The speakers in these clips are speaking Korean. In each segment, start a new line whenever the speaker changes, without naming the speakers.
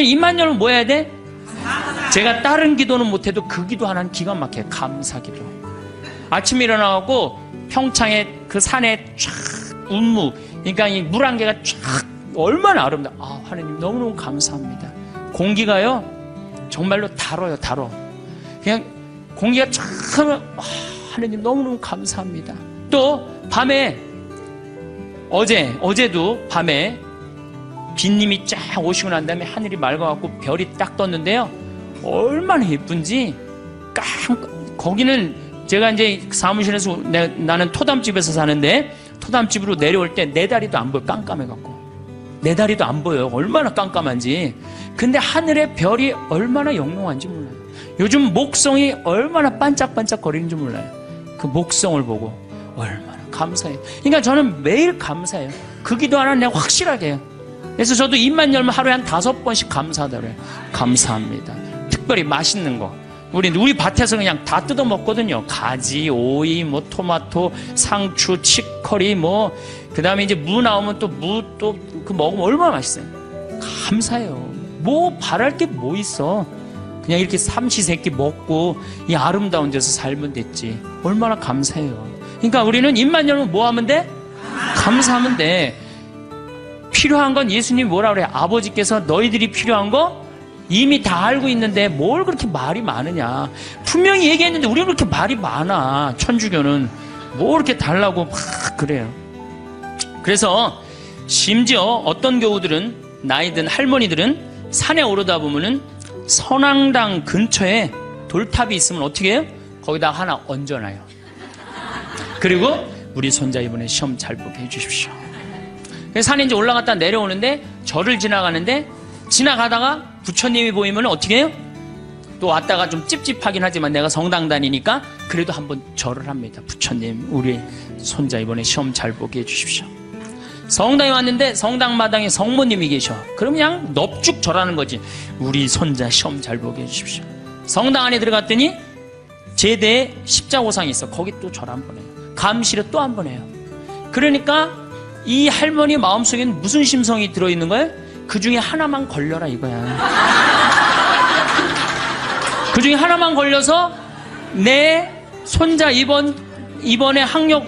입만 열면 뭐 해야 돼? 제가 다른 기도는 못해도 그 기도 하나는 기가 막혀요. 감사기도. 아침에 일어나고 평창에 그 산에 쫙 운무, 그러니까 이 물안개가 쫙 얼마나 아름다워. 아, 하나님 너무너무 감사합니다. 공기가요 정말로 달아요. 달아. 그냥 공기가 쫙 하면 하나님 너무너무 감사합니다. 또 밤에 어제도 밤에 빗님이 쫙 오시고 난 다음에 하늘이 맑아갖고 별이 딱 떴는데요, 얼마나 예쁜지. 거기는 제가 이제 사무실에서 나는 토담집에서 사는데 토담집으로 내려올 때 내 다리도 안 보여. 깜깜해갖고 내 다리도 안 보여요. 얼마나 깜깜한지. 근데 하늘의 별이 얼마나 영롱한지 몰라요. 요즘 목성이 얼마나 반짝반짝 거리는지 몰라요. 그 목성을 보고 얼마나 감사해요. 그러니까 저는 매일 감사해요. 그 기도 하나 내가 확실하게 해요. 그래서 저도 입만 열면 하루에 한 5번씩 감사하다고 그래요. 감사합니다. 특별히 맛있는 거 우리 밭에서 그냥 다 뜯어 먹거든요. 가지, 오이, 뭐 토마토, 상추, 치커리, 뭐 그다음에 이제 무 나오면 또 무 또 그 먹으면 얼마나 맛있어요. 감사해요. 뭐 바랄 게 뭐 있어. 그냥 이렇게 삼시세끼 먹고 이 아름다운 데서 살면 됐지. 얼마나 감사해요. 그러니까 우리는 입만 열면 뭐 하면 돼? 감사하면 돼. 필요한 건 예수님이 뭐라 그래요? 아버지께서 너희들이 필요한 거 이미 다 알고 있는데 뭘 그렇게 말이 많으냐. 분명히 얘기했는데 우리는 그렇게 말이 많아. 천주교는 뭐 그렇게 달라고 막 그래요. 그래서 심지어 어떤 교우들은, 나이 든 할머니들은 산에 오르다 보면은 선앙당 근처에 돌탑이 있으면 어떻게 해요? 거기다 하나 얹어놔요. 그리고 우리 손자 이번에 시험 잘 보게 해주십시오. 산에 이제 올라갔다 내려오는데 절을 지나가는데 지나가다가 부처님이 보이면 어떻게 해요? 또 왔다가 좀 찝찝하긴 하지만 내가 성당 다니니까 그래도 한번 절을 합니다. 부처님, 우리 손자 이번에 시험 잘 보게 해주십시오. 성당에 왔는데 성당 마당에 성모님이 계셔. 그럼 그냥 넙죽 절하는 거지. 우리 손자 시험 잘 보게 해주십시오. 성당 안에 들어갔더니 제대에 십자고상이 있어. 거기 또 절 한 번 해요. 감시를 또 한 번 해요. 그러니까 이 할머니 마음속에는 무슨 심성이 들어있는 거예요? 그 중에 하나만 걸려라 이거야. 그 중에 하나만 걸려서 내 손자 이번에 학력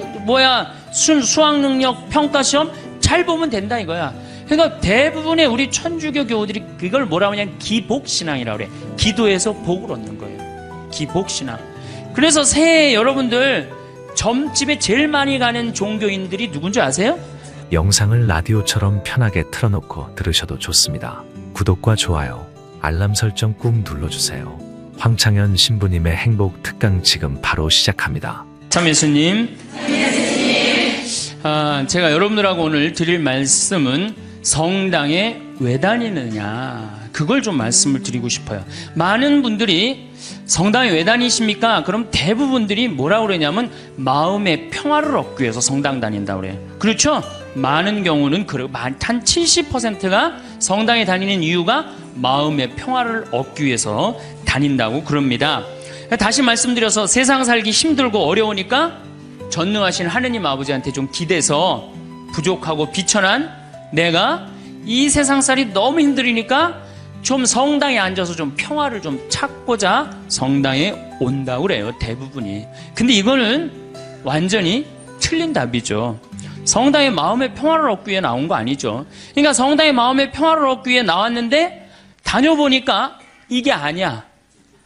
수학능력 평가시험 잘 보면 된다 이거야. 그러니까 대부분의 우리 천주교 교우들이 그걸 뭐라고 하냐면 기복신앙이라고 그래. 기도해서 복을 얻는 거예요. 기복신앙. 그래서 새해 여러분들 점집에 제일 많이 가는 종교인들이 누군지 아세요?
영상을 라디오처럼 편하게 틀어놓고 들으셔도 좋습니다. 구독과 좋아요, 알람 설정 꾹 눌러주세요. 황창현 신부님의 행복 특강 지금 바로 시작합니다.
참 예수님. 제가 여러분들하고 오늘 드릴 말씀은 성당에 왜 다니느냐, 그걸 좀 말씀을 드리고 싶어요. 많은 분들이 성당에 왜 다니십니까? 그럼 대부분들이 뭐라고 그러냐면 마음의 평화를 얻기 위해서 성당 다닌다고 그래요. 그렇죠? 많은 경우는 한 70%가 성당에 다니는 이유가 마음의 평화를 얻기 위해서 다닌다고 그럽니다. 다시 말씀드려서 세상 살기 힘들고 어려우니까 전능하신 하느님 아버지한테 좀 기대서 부족하고 비천한 내가 이 세상살이 너무 힘들으니까 좀 성당에 앉아서 좀 평화를 좀 찾고자 성당에 온다고 그래요, 대부분이. 근데 이거는 완전히 틀린 답이죠. 성당에 마음의 평화를 얻기 위해 나온 거 아니죠. 그러니까 성당에 마음의 평화를 얻기 위해 나왔는데 다녀보니까 이게 아니야.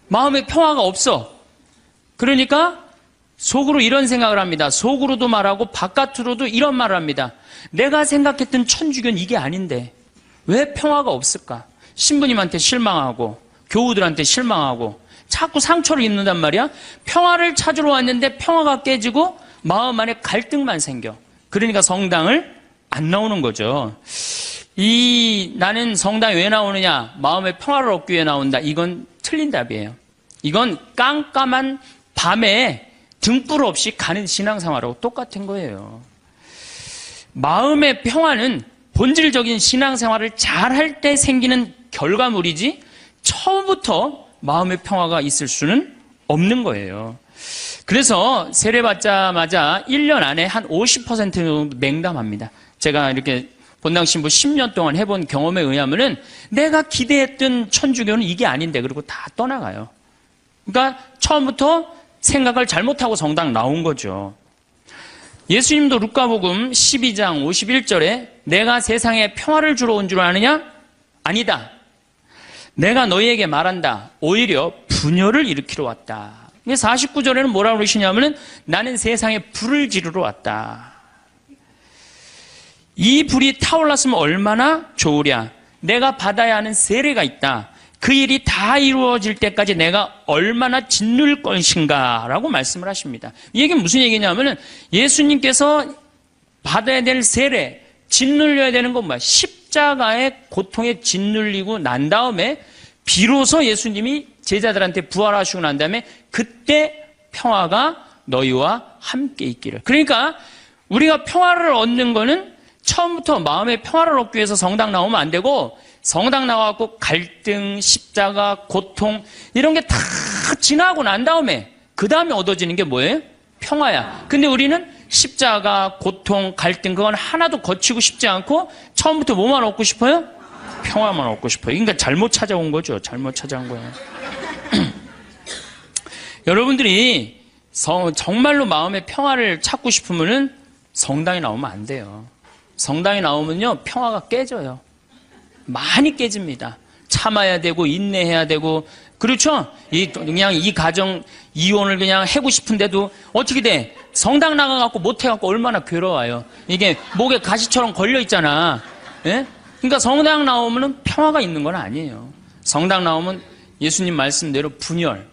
마음의 평화가 없어. 그러니까 속으로 이런 생각을 합니다. 속으로도 말하고 바깥으로도 이런 말을 합니다. 내가 생각했던 천주교는 이게 아닌데 왜 평화가 없을까? 신부님한테 실망하고 교우들한테 실망하고 자꾸 상처를 입는단 말이야. 평화를 찾으러 왔는데 평화가 깨지고 마음 안에 갈등만 생겨. 그러니까 성당을 안 나오는 거죠. 나는 성당에 왜 나오느냐, 마음의 평화를 얻기 위해 나온다, 이건 틀린 답이에요. 이건 깜깜한 밤에 등불 없이 가는 신앙생활하고 똑같은 거예요. 마음의 평화는 본질적인 신앙생활을 잘할 때 생기는 결과물이지 처음부터 마음의 평화가 있을 수는 없는 거예요. 그래서 세례받자마자 1년 안에 한 50% 정도 냉담합니다. 제가 이렇게 본당 신부 10년 동안 해본 경험에 의하면은 내가 기대했던 천주교는 이게 아닌데 그리고 다 떠나가요. 그러니까 처음부터 생각을 잘못하고 성당 나온 거죠. 예수님도 루카복음 12장 51절에 내가 세상에 평화를 주러 온 줄 아느냐? 아니다. 내가 너희에게 말한다. 오히려 분열을 일으키러 왔다. 49절에는 뭐라고 그러시냐면은 나는 세상에 불을 지르러 왔다. 이 불이 타올랐으면 얼마나 좋으랴. 내가 받아야 하는 세례가 있다. 그 일이 다 이루어질 때까지 내가 얼마나 짓눌 것인가 라고 말씀을 하십니다. 이 얘기는 무슨 얘기냐면은 예수님께서 받아야 될 세례, 짓눌려야 되는 건 뭐야? 십자가의 고통에 짓눌리고 난 다음에 비로소 예수님이 제자들한테 부활하시고 난 다음에 그때 평화가 너희와 함께 있기를. 그러니까 우리가 평화를 얻는 거는 처음부터 마음의 평화를 얻기 위해서 성당 나오면 안 되고 성당 나와갖고 갈등, 십자가, 고통 이런 게 다 지나고 난 다음에 그 다음에 얻어지는 게 뭐예요? 평화야. 근데 우리는 십자가, 고통, 갈등 그건 하나도 거치고 싶지 않고 처음부터 뭐만 얻고 싶어요? 평화만 얻고 싶어요. 그러니까 잘못 찾아온 거죠. 잘못 찾아온 거예요. 여러분들이 정말로 마음의 평화를 찾고 싶으면은 성당에 나오면 안 돼요. 성당에 나오면요 평화가 깨져요. 많이 깨집니다. 참아야 되고 인내해야 되고 그렇죠? 그냥 이 가정 이혼을 그냥 하고 싶은데도 어떻게 돼? 성당 나가갖고 못해갖고 얼마나 괴로워요. 이게 목에 가시처럼 걸려 있잖아. 예? 그러니까 성당 나오면은 평화가 있는 건 아니에요. 성당 나오면 예수님 말씀대로 분열,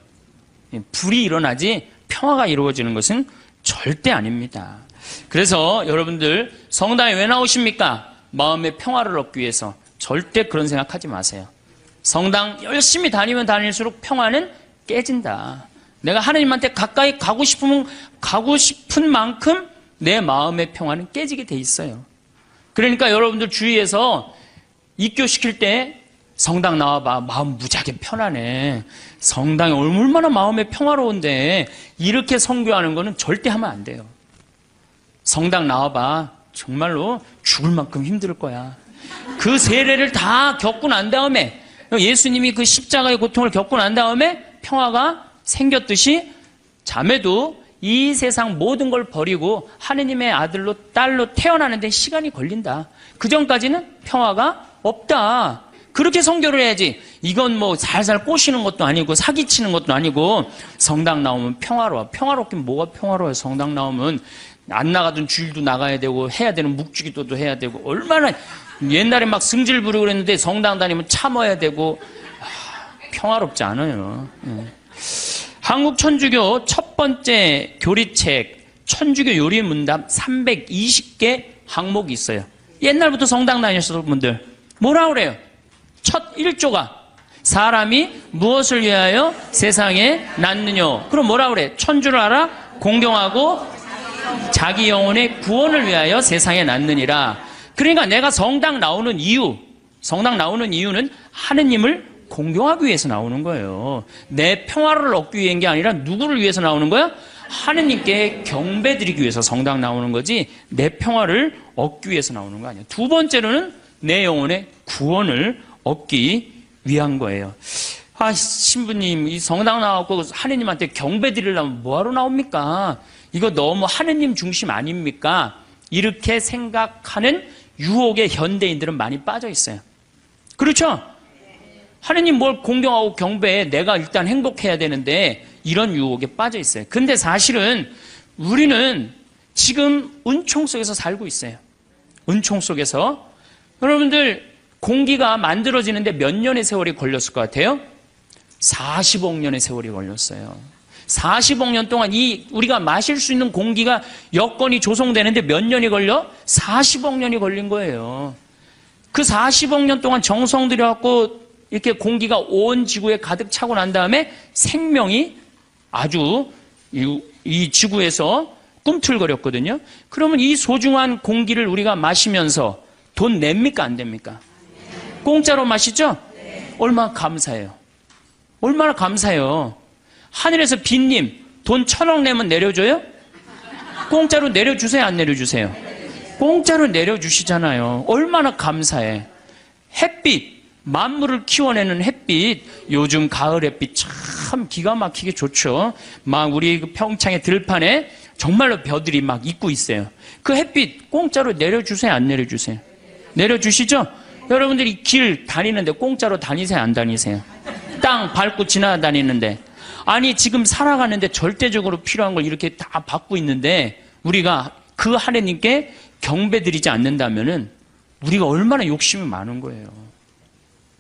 불이 일어나지 평화가 이루어지는 것은 절대 아닙니다. 그래서 여러분들 성당에 왜 나오십니까? 마음의 평화를 얻기 위해서. 절대 그런 생각하지 마세요. 성당 열심히 다니면 다닐수록 평화는 깨진다. 내가 하나님한테 가까이 가고 싶으면 가고 싶은 만큼 내 마음의 평화는 깨지게 돼 있어요. 그러니까 여러분들 주위에서 입교시킬 때 성당 나와봐. 마음 무지하게 편하네. 성당이 얼마나 마음의 평화로운데 이렇게 선교하는 거는 절대 하면 안 돼요. 성당 나와봐. 정말로 죽을 만큼 힘들 거야. 그 세례를 다 겪고 난 다음에 예수님이 그 십자가의 고통을 겪고 난 다음에 평화가 생겼듯이 자매도 이 세상 모든 걸 버리고 하느님의 아들로 딸로 태어나는데 시간이 걸린다. 그 전까지는 평화가 없다. 그렇게 선교를 해야지. 이건 뭐 살살 꼬시는 것도 아니고 사기치는 것도 아니고 성당 나오면 평화로워. 평화롭긴 뭐가 평화로워요. 성당 나오면 안 나가던 주일도 나가야 되고 해야 되는 묵주기도도 해야 되고 얼마나 옛날에 막 승질 부리고 그랬는데 성당 다니면 참아야 되고 평화롭지 않아요. 한국 천주교 첫 번째 교리책 천주교 요리 문답 320개 항목이 있어요. 옛날부터 성당 다니셨던 분들 뭐라 그래요? 첫 1조가 사람이 무엇을 위하여 세상에 낳느냐. 그럼 뭐라 그래? 천주를 알아? 공경하고 자기 영혼의 구원을 위하여 세상에 낳느니라. 그러니까 내가 성당 나오는 이유는 하느님을 공경하기 위해서 나오는 거예요. 내 평화를 얻기 위한 게 아니라 누구를 위해서 나오는 거야? 하느님께 경배드리기 위해서 성당 나오는 거지 내 평화를 얻기 위해서 나오는 거 아니에요. 두 번째로는 내 영혼의 구원을 얻기 위한 거예요. 신부님 이 성당 나와서 하느님한테 경배드리려면 뭐하러 나옵니까? 이거 너무 하느님 중심 아닙니까? 이렇게 생각하는 유혹에 현대인들은 많이 빠져 있어요. 그렇죠? 하느님 뭘 공경하고 경배해. 내가 일단 행복해야 되는데 이런 유혹에 빠져 있어요. 근데 사실은 우리는 지금 은총 속에서 살고 있어요. 은총 속에서. 여러분들 공기가 만들어지는데 몇 년의 세월이 걸렸을 것 같아요? 40억 년의 세월이 걸렸어요. 40억 년 동안 우리가 마실 수 있는 공기가 여건이 조성되는데 몇 년이 걸려? 40억 년이 걸린 거예요. 그 40억 년 동안 정성 들여갖고 이렇게 공기가 온 지구에 가득 차고 난 다음에 생명이 아주 이 지구에서 꿈틀거렸거든요. 그러면 이 소중한 공기를 우리가 마시면서 돈 냅니까? 안 됩니까? 공짜로 마시죠? 얼마나 감사해요. 얼마나 감사해요. 하늘에서 빈님 돈 1,000억 내면 내려줘요? 공짜로 내려주세요? 안 내려주세요? 공짜로 내려주시잖아요. 얼마나 감사해. 햇빛, 만물을 키워내는 햇빛, 요즘 가을 햇빛 참 기가 막히게 좋죠. 막 우리 그 평창의 들판에 정말로 벼들이 막 있고 있어요. 그 햇빛 공짜로 내려주세요, 안 내려주세요? 내려주시죠? 여러분들이 길 다니는데 공짜로 다니세요, 안 다니세요? 땅 밟고 지나다니는데. 아니, 지금 살아가는데 절대적으로 필요한 걸 이렇게 다 받고 있는데 우리가 그 하나님께 경배드리지 않는다면은 우리가 얼마나 욕심이 많은 거예요.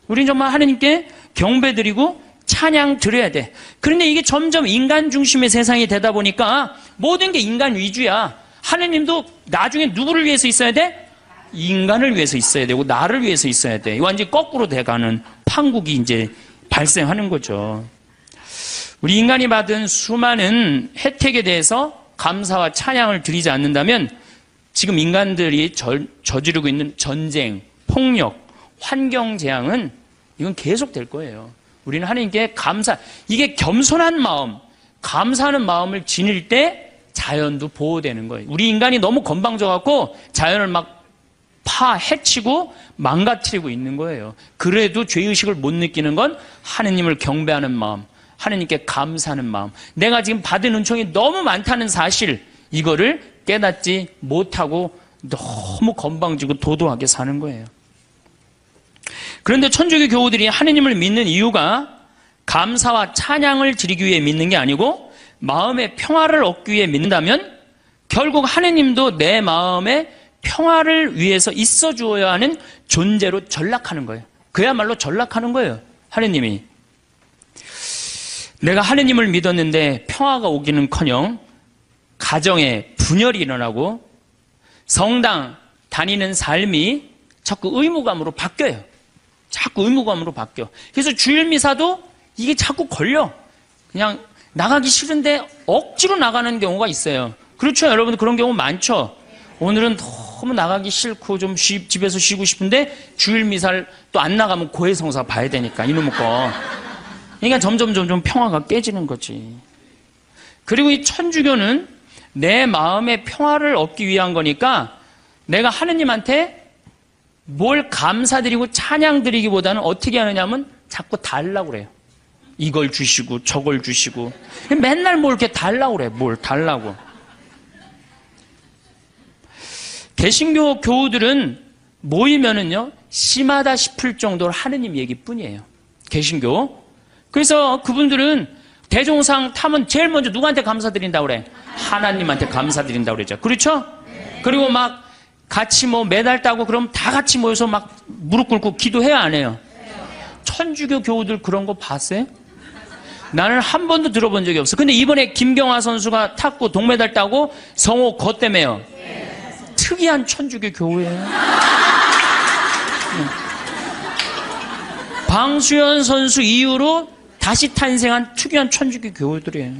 우리는 정말 하나님께 경배드리고 찬양 드려야 돼. 그런데 이게 점점 인간 중심의 세상이 되다 보니까 모든 게 인간 위주야. 하나님도 나중에 누구를 위해서 있어야 돼? 인간을 위해서 있어야 되고 나를 위해서 있어야 돼. 완전히 거꾸로 돼가는 판국이 이제 발생하는 거죠. 우리 인간이 받은 수많은 혜택에 대해서 감사와 찬양을 드리지 않는다면 지금 인간들이 저지르고 있는 전쟁, 폭력, 환경재앙은 이건 계속 될 거예요. 우리는 하나님께 이게 겸손한 마음, 감사하는 마음을 지닐 때 자연도 보호되는 거예요. 우리 인간이 너무 건방져갖고 자연을 막 해치고 망가뜨리고 있는 거예요. 그래도 죄의식을 못 느끼는 건 하느님을 경배하는 마음, 하느님께 감사하는 마음, 내가 지금 받은 은총이 너무 많다는 사실, 이거를 깨닫지 못하고 너무 건방지고 도도하게 사는 거예요. 그런데 천주교 교우들이 하느님을 믿는 이유가 감사와 찬양을 드리기 위해 믿는 게 아니고 마음의 평화를 얻기 위해 믿는다면 결국 하느님도 내 마음의 평화를 위해서 있어 주어야 하는 존재로 전락하는 거예요. 그야말로 전락하는 거예요. 하느님이. 내가 하느님을 믿었는데 평화가 오기는커녕 가정에 분열이 일어나고 성당 다니는 삶이 자꾸 의무감으로 바뀌어요. 자꾸 의무감으로 바뀌어. 그래서 주일 미사도 이게 자꾸 걸려. 그냥 나가기 싫은데 억지로 나가는 경우가 있어요. 그렇죠? 여러분 그런 경우 많죠? 오늘은 너무 나가기 싫고 좀 집에서 쉬고 싶은데 주일 미사를 또 안 나가면 고해성사 봐야 되니까 이놈의 거. 그러니까 점점 평화가 깨지는 거지. 그리고 이 천주교는 내 마음의 평화를 얻기 위한 거니까 내가 하느님한테 뭘 감사드리고 찬양드리기보다는 어떻게 하느냐면 자꾸 달라고 그래요. 이걸 주시고 저걸 주시고 맨날 뭘 이렇게 달라고 그래. 뭘 달라고. 개신교 교우들은 모이면은요 심하다 싶을 정도로 하느님 얘기뿐이에요. 개신교. 그래서 그분들은 대종상 타면 제일 먼저 누구한테 감사드린다고 그래? 하나님한테 감사드린다고 그러죠. 그렇죠? 그리고 막 같이 매달 따고 그럼 다 같이 모여서 막 무릎 꿇고 기도해야 안 해요? 천주교 교우들 그런 거 봤어요? 나는 한 번도 들어본 적이 없어. 근데 이번에 김경화 선수가 탔고 동메달 따고 성호 거 때문에요. 특이한 천주교 교우예요. 방수현 선수 이후로 다시 탄생한 특이한 천주교 교우들이에요.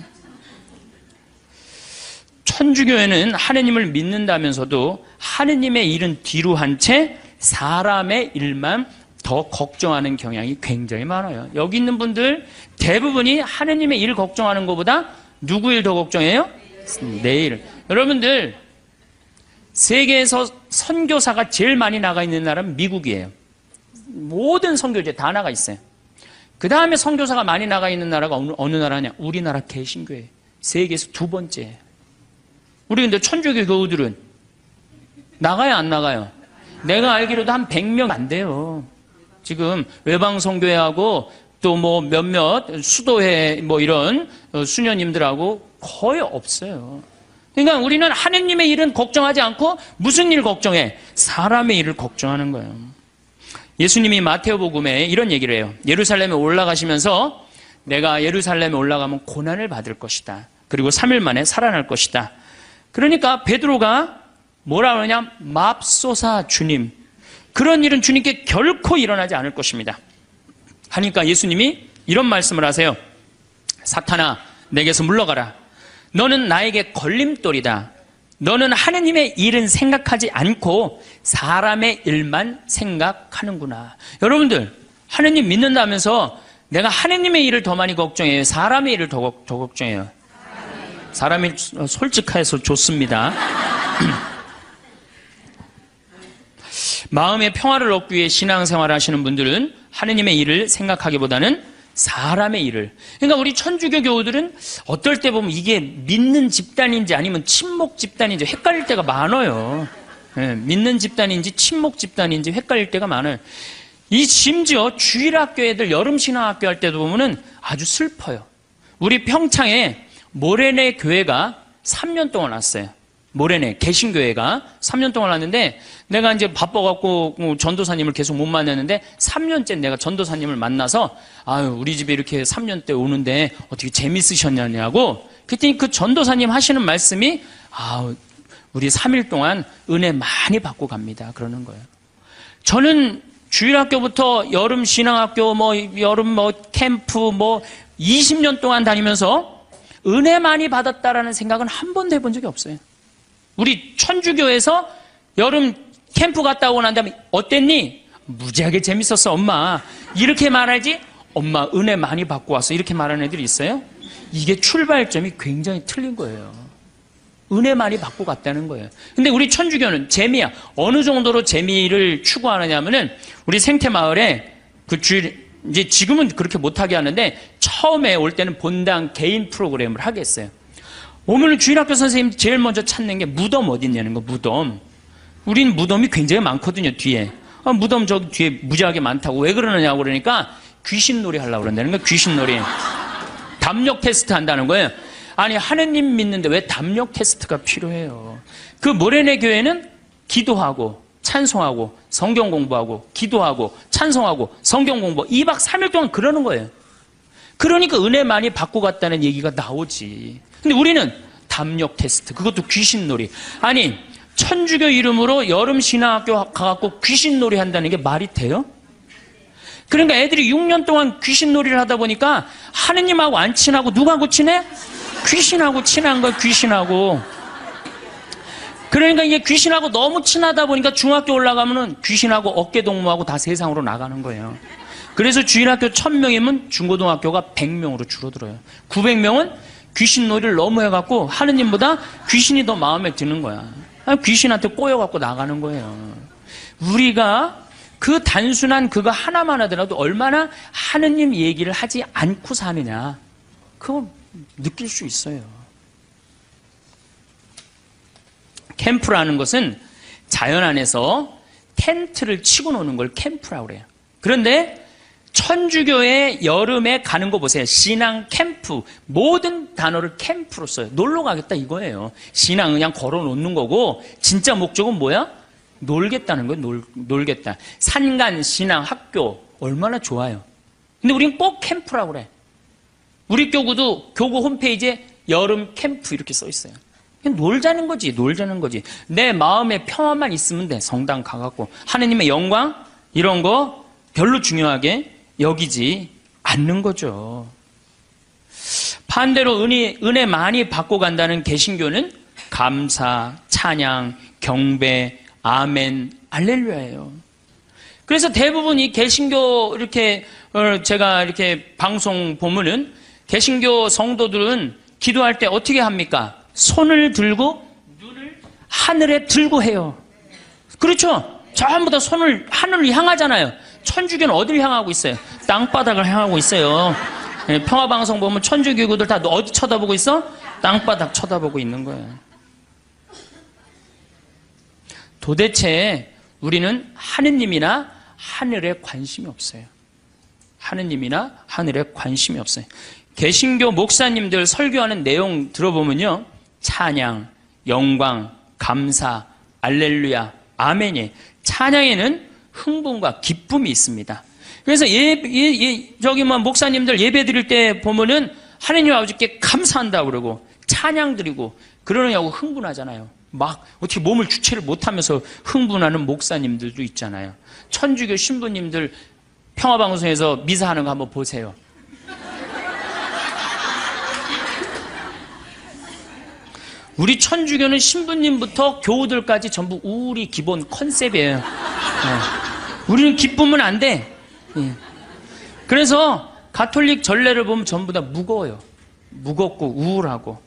천주교회는 하느님을 믿는다면서도 하느님의 일은 뒤로 한 채 사람의 일만 더 걱정하는 경향이 굉장히 많아요. 여기 있는 분들 대부분이 하느님의 일 걱정하는 것보다 누구 일 더 걱정해요? 내 일. 여러분들 세계에서 선교사가 제일 많이 나가 있는 나라는 미국이에요. 모든 선교제 다 나가 있어요. 그 다음에 선교사가 많이 나가 있는 나라가 어느 나라냐? 우리나라 개신교회예요. 세계에서 두 번째예요. 우리 근데 천주교 교우들은 나가요, 안 나가요? 내가 알기로도 한 100명 안 돼요. 지금 외방선교회하고 또 몇몇 수도회 이런 수녀님들하고 거의 없어요. 그러니까 우리는 하느님의 일은 걱정하지 않고 무슨 일 걱정해? 사람의 일을 걱정하는 거예요. 예수님이 마태오복음에 이런 얘기를 해요. 예루살렘에 올라가시면서 내가 예루살렘에 올라가면 고난을 받을 것이다. 그리고 3일 만에 살아날 것이다. 그러니까 베드로가 뭐라 그러냐? 맙소사 주님. 그런 일은 주님께 결코 일어나지 않을 것입니다. 하니까 예수님이 이런 말씀을 하세요. 사탄아, 내게서 물러가라. 너는 나에게 걸림돌이다. 너는 하느님의 일은 생각하지 않고 사람의 일만 생각하는구나. 여러분들, 하느님 믿는다면서 내가 하느님의 일을 더 많이 걱정해요? 사람의 일을 더 걱정해요? 사람이 솔직해서 좋습니다. 마음의 평화를 얻기 위해 신앙생활을 하시는 분들은 하느님의 일을 생각하기보다는 사람의 일을. 그러니까 우리 천주교 교우들은 어떨 때 보면 이게 믿는 집단인지 아니면 친목 집단인지 헷갈릴 때가 많아요. 예, 믿는 집단인지 친목 집단인지 헷갈릴 때가 많아요. 이 심지어 주일학교 애들 여름신앙학교 할 때도 보면은 아주 슬퍼요. 우리 평창에 모래내 교회가 3년 동안 왔어요. 모래내 개신교회가 3년 동안 왔는데 내가 이제 바빠갖고 전도사님을 계속 못 만났는데 3년째 내가 전도사님을 만나서 아유 우리 집에 이렇게 3년 때 오는데 어떻게 재밌으셨냐고 그랬더니 그 전도사님 하시는 말씀이 아 우리 3일 동안 은혜 많이 받고 갑니다 그러는 거예요. 저는 주일학교부터 여름 신앙학교 여름 캠프 20년 동안 다니면서 은혜 많이 받았다라는 생각은 한 번도 해본 적이 없어요. 우리 천주교에서 여름 캠프 갔다 오고 난 다음에 어땠니? 무지하게 재밌었어 엄마 이렇게 말하지 엄마 은혜 많이 받고 왔어 이렇게 말하는 애들이 있어요? 이게 출발점이 굉장히 틀린 거예요. 은혜 많이 받고 갔다는 거예요. 근데 우리 천주교는 재미야. 어느 정도로 재미를 추구하느냐면은 우리 생태마을에 그 주일 이제 지금은 그렇게 못하게 하는데 처음에 올 때는 본당 개인 프로그램을 하게 했어요. 오늘 주일학교 선생님 제일 먼저 찾는 게 무덤 어디 있냐는 거. 무덤. 우린 무덤이 굉장히 많거든요 뒤에. 무덤 저기 뒤에 무지하게 많다고. 왜 그러느냐고 그러니까 귀신놀이 하려고 그런다는 거예요. 귀신놀이. 담력 테스트 한다는 거예요. 아니 하느님 믿는데 왜 담력 테스트가 필요해요. 그 모래내 교회는 기도하고 찬송하고 성경 공부하고 기도하고 찬송하고 성경 공부 2박 3일 동안 그러는 거예요. 그러니까 은혜 많이 받고 갔다는 얘기가 나오지. 근데 우리는 담력 테스트 그것도 귀신놀이. 아니 천주교 이름으로 여름 신앙학교 가갖고 귀신놀이 한다는 게 말이 돼요? 그러니까 애들이 6년 동안 귀신놀이를 하다 보니까 하느님하고 안 친하고 누구하고 친해? 귀신하고 친한 거야. 귀신하고. 그러니까 이게 귀신하고 너무 친하다 보니까 중학교 올라가면은 귀신하고 어깨동무하고 다 세상으로 나가는 거예요. 그래서 주일학교 1000명이면 중고등학교가 100명으로 줄어들어요. 900명은 귀신놀이를 너무 해갖고 하느님보다 귀신이 더 마음에 드는 거야. 귀신한테 꼬여갖고 나가는 거예요. 우리가 그 단순한 그거 하나만 하더라도 얼마나 하느님 얘기를 하지 않고 사느냐 그거 느낄 수 있어요. 캠프라는 것은 자연 안에서 텐트를 치고 노는 걸 캠프라고 그래요. 그런데 천주교의 여름에 가는 거 보세요. 신앙 캠프. 모든 단어를 캠프로 써요. 놀러 가겠다 이거예요. 신앙 그냥 걸어 놓는 거고 진짜 목적은 뭐야? 놀겠다는 거예요. 놀겠다. 산간 신앙 학교 얼마나 좋아요. 근데 우린 꼭 캠프라고 그래. 우리 교구도 교구 홈페이지에 여름 캠프 이렇게 써 있어요. 그냥 놀자는 거지. 놀자는 거지. 내 마음에 평화만 있으면 돼. 성당 가갖고 하느님의 영광 이런 거 별로 중요하게 여기지 않는 거죠. 반대로 은혜 많이 받고 간다는 개신교는 감사, 찬양, 경배, 아멘, 알렐루야예요. 그래서 대부분 이 개신교 이렇게 제가 이렇게 방송 보면은 개신교 성도들은 기도할 때 어떻게 합니까? 손을 들고 눈을 하늘에 들고 해요. 그렇죠? 전부 다 손을 하늘을 향하잖아요. 천주교는 어디를 향하고 있어요? 땅바닥을 향하고 있어요. 평화방송 보면 천주교구들 다 어디 쳐다보고 있어? 땅바닥 쳐다보고 있는 거예요. 도대체 우리는 하느님이나 하늘에 관심이 없어요. 하느님이나 하늘에 관심이 없어요. 개신교 목사님들 설교하는 내용 들어보면요. 찬양, 영광, 감사, 알렐루야, 아멘이. 찬양에는 흥분과 기쁨이 있습니다. 그래서 목사님들 예배 드릴 때 보면은 하느님 아버지께 감사한다 그러고 찬양 드리고 그러느냐고 흥분하잖아요. 막 어떻게 몸을 주체를 못하면서 흥분하는 목사님들도 있잖아요. 천주교 신부님들 평화방송에서 미사하는 거 한번 보세요. 우리 천주교는 신부님부터 교우들까지 전부 우리 기본 컨셉이에요. 우리는 기쁘면 안 돼. 그래서 가톨릭 전례를 보면 전부 다 무거워요. 무겁고 우울하고.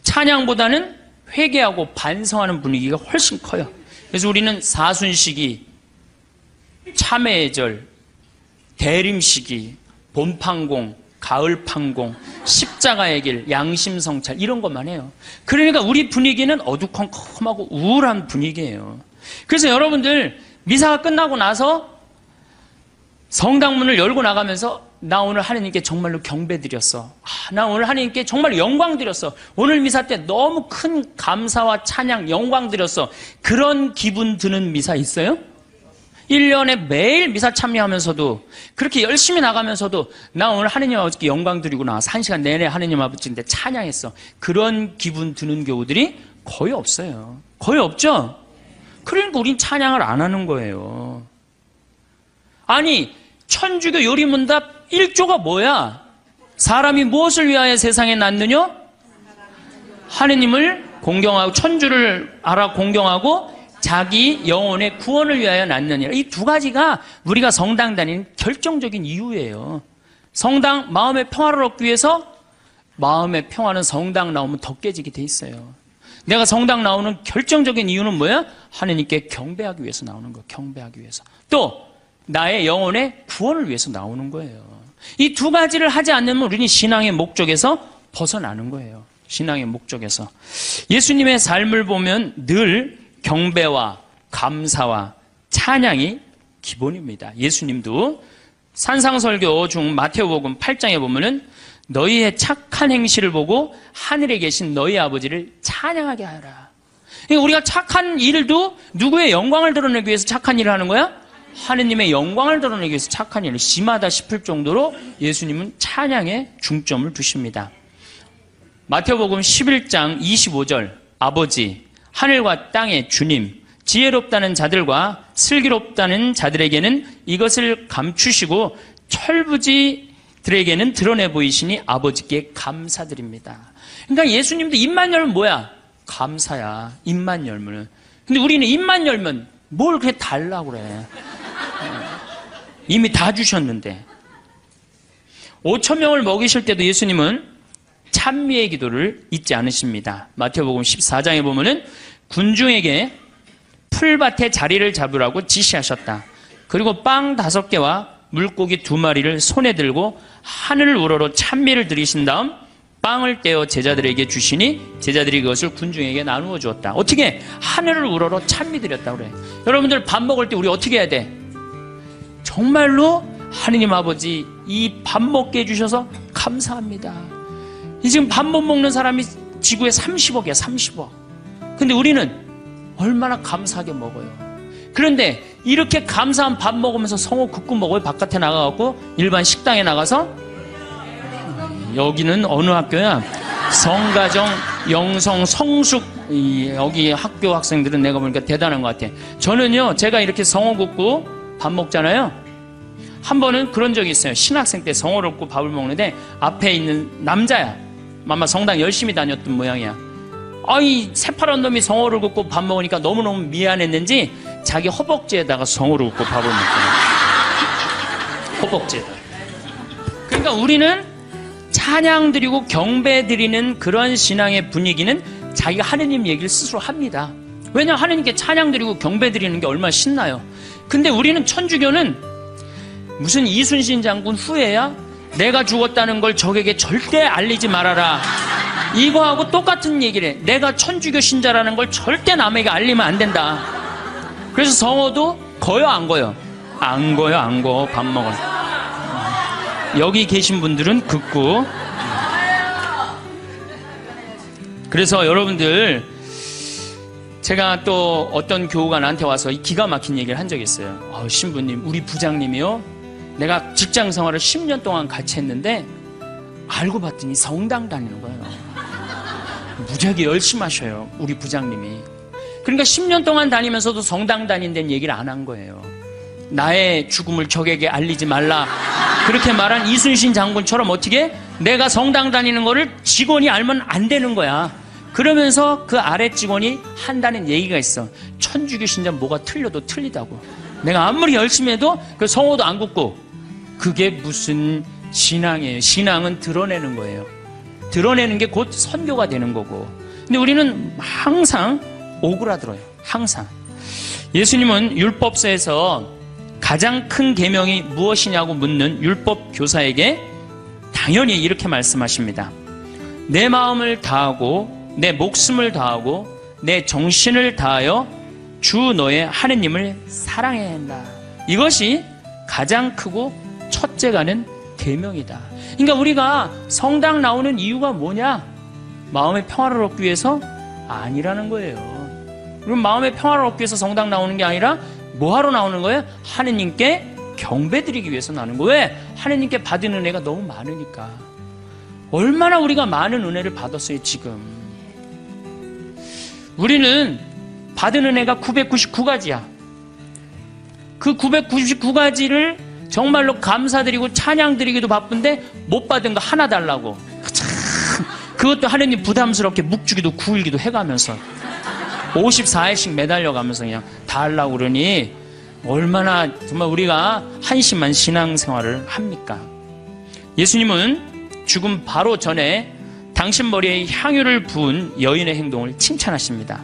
찬양보다는 회개하고 반성하는 분위기가 훨씬 커요. 그래서 우리는 사순시기 참회의 절, 대림시기, 봄판공, 가을판공, 십자가의 길, 양심성찰 이런 것만 해요. 그러니까 우리 분위기는 어두컴컴하고 우울한 분위기예요. 그래서 여러분들 미사가 끝나고 나서 성당문을 열고 나가면서 나 오늘 하나님께 정말로 경배드렸어. 나 오늘 하나님께 정말 영광드렸어. 오늘 미사 때 너무 큰 감사와 찬양, 영광드렸어. 그런 기분 드는 미사 있어요? 1년에 매일 미사 참여하면서도 그렇게 열심히 나가면서도 나 오늘 하나님 아버지께 영광 드리고 나와서 1시간 내내 하나님 아버지인데 찬양했어. 그런 기분 드는 교우들이 거의 없어요. 거의 없죠? 그러니까 우린 찬양을 안 하는 거예요. 아니 천주교 요리문답 1조가 뭐야? 사람이 무엇을 위하여 세상에 났느냐? 하느님을 공경하고 천주를 알아 공경하고 자기 영혼의 구원을 위하여 낳느니라. 이 두 가지가 우리가 성당 다니는 결정적인 이유예요. 성당, 마음의 평화를 얻기 위해서 마음의 평화는 성당 나오면 더 깨지게 돼 있어요. 내가 성당 나오는 결정적인 이유는 뭐야? 하나님께 경배하기 위해서 나오는 거예요. 경배하기 위해서. 또 나의 영혼의 구원을 위해서 나오는 거예요. 이 두 가지를 하지 않으면 우리는 신앙의 목적에서 벗어나는 거예요. 신앙의 목적에서. 예수님의 삶을 보면 늘 경배와 감사와 찬양이 기본입니다. 예수님도 산상설교 중 마태복음 8장에 보면은 너희의 착한 행실을 보고 하늘에 계신 너희 아버지를 찬양하게 하라. 그러니까 우리가 착한 일도 누구의 영광을 드러내기 위해서 착한 일을 하는 거야? 하느님의 영광을 드러내기 위해서 착한 일을 심하다 싶을 정도로 예수님은 찬양에 중점을 두십니다. 마태복음 11장 25절 아버지 하늘과 땅의 주님 지혜롭다는 자들과 슬기롭다는 자들에게는 이것을 감추시고 철부지들에게는 드러내 보이시니 아버지께 감사드립니다. 그러니까 예수님도 입만 열면 뭐야? 감사야. 입만 열면. 근데 우리는 입만 열면 뭘 그렇게 달라고 그래. 이미 다 주셨는데. 5천 명을 먹이실 때도 예수님은 찬미의 기도를 잊지 않으십니다. 마태복음 14장에 보면은 군중에게 풀밭에 자리를 잡으라고 지시하셨다. 그리고 빵 5개와 물고기 2마리를 손에 들고 하늘을 우러러 찬미를 드리신 다음 빵을 떼어 제자들에게 주시니 제자들이 그것을 군중에게 나누어 주었다. 어떻게? 하늘을 우러러 찬미 드렸다 그래. 여러분들 밥 먹을 때 우리 어떻게 해야 돼? 정말로 하느님 아버지 이 밥 먹게 해주셔서 감사합니다. 이 지금 밥 못 먹는 사람이 지구에 30억이야 30억. 근데 우리는 얼마나 감사하게 먹어요. 그런데 이렇게 감사한 밥 먹으면서 성호 굽고 먹어요? 바깥에 나가갖고 일반 식당에 나가서? 여기는 어느 학교야? 성가정, 영성, 성숙 여기 학교 학생들은 내가 보니까 대단한 것 같아. 저는요 제가 이렇게 성호 굽고 밥 먹잖아요. 한 번은 그런 적이 있어요. 신학생 때 성호를 굽고 밥을 먹는데 앞에 있는 남자야. 아마 성당 열심히 다녔던 모양이야. 이 새파란 놈이 성호를 굽고 밥 먹으니까 너무너무 미안했는지 자기 허벅지에다가 성호를 굽고 밥을 먹잖아요. 허벅지에다. 그러니까 우리는 찬양 드리고 경배 드리는 그런 신앙의 분위기는 자기가 하느님 얘기를 스스로 합니다. 왜냐하면 하느님께 찬양 드리고 경배 드리는 게 얼마나 신나요. 근데 우리는 천주교는 무슨 이순신 장군 후예야? 내가 죽었다는 걸 적에게 절대 알리지 말아라. 이거하고 똑같은 얘기를 해. 내가 천주교 신자라는 걸 절대 남에게 알리면 안 된다. 그래서 성호도 거요 안 거요? 안 거요 안 거. 밥 먹어. 여기 계신 분들은 긋고. 그래서 여러분들 제가 또 어떤 교우가 나한테 와서 기가 막힌 얘기를 한 적이 있어요. 신부님 우리 부장님이요 내가 직장 생활을 10년 동안 같이 했는데 알고 봤더니 성당 다니는 거예요. 무지하게 열심히 하셔요 우리 부장님이. 그러니까 10년 동안 다니면서도 성당 다닌다는 얘기를 안 한 거예요. 나의 죽음을 적에게 알리지 말라 그렇게 말한 이순신 장군처럼 어떻게 내가 성당 다니는 거를 직원이 알면 안 되는 거야. 그러면서 그 아래 직원이 한다는 얘기가 있어. 천주교 신자 뭐가 틀려도 틀리다고. 내가 아무리 열심히 해도 그 성호도 안 굽고. 그게 무슨 신앙이에요. 신앙은 드러내는 거예요. 드러내는 게 곧 선교가 되는 거고. 근데 우리는 항상 오그라들어요. 항상. 예수님은 율법서에서 가장 큰 계명이 무엇이냐고 묻는 율법 교사에게 당연히 이렇게 말씀하십니다. 내 마음을 다하고 내 목숨을 다하고 내 정신을 다하여 주 너의 하느님을 사랑해야 한다. 이것이 가장 크고 첫째가는 계명이다. 그러니까 우리가 성당 나오는 이유가 뭐냐? 마음의 평화를 얻기 위해서? 아니라는 거예요. 그럼 마음의 평화를 얻기 위해서 성당 나오는 게 아니라 뭐하러 나오는 거예요? 하느님께 경배드리기 위해서 나오는 거예요. 왜? 하느님께 받은 은혜가 너무 많으니까. 얼마나 우리가 많은 은혜를 받았어요, 지금. 우리는 받은 은혜가 999가지야. 그 999가지를 정말로 감사드리고 찬양드리기도 바쁜데 못 받은 거 하나 달라고. 참, 그것도 하느님 부담스럽게 묵주기도 9일기도 해가면서 54일씩 매달려가면서 그냥 달라고 그러니 얼마나 정말 우리가 한심한 신앙생활을 합니까? 예수님은 죽음 바로 전에 당신 머리에 향유를 부은 여인의 행동을 칭찬하십니다.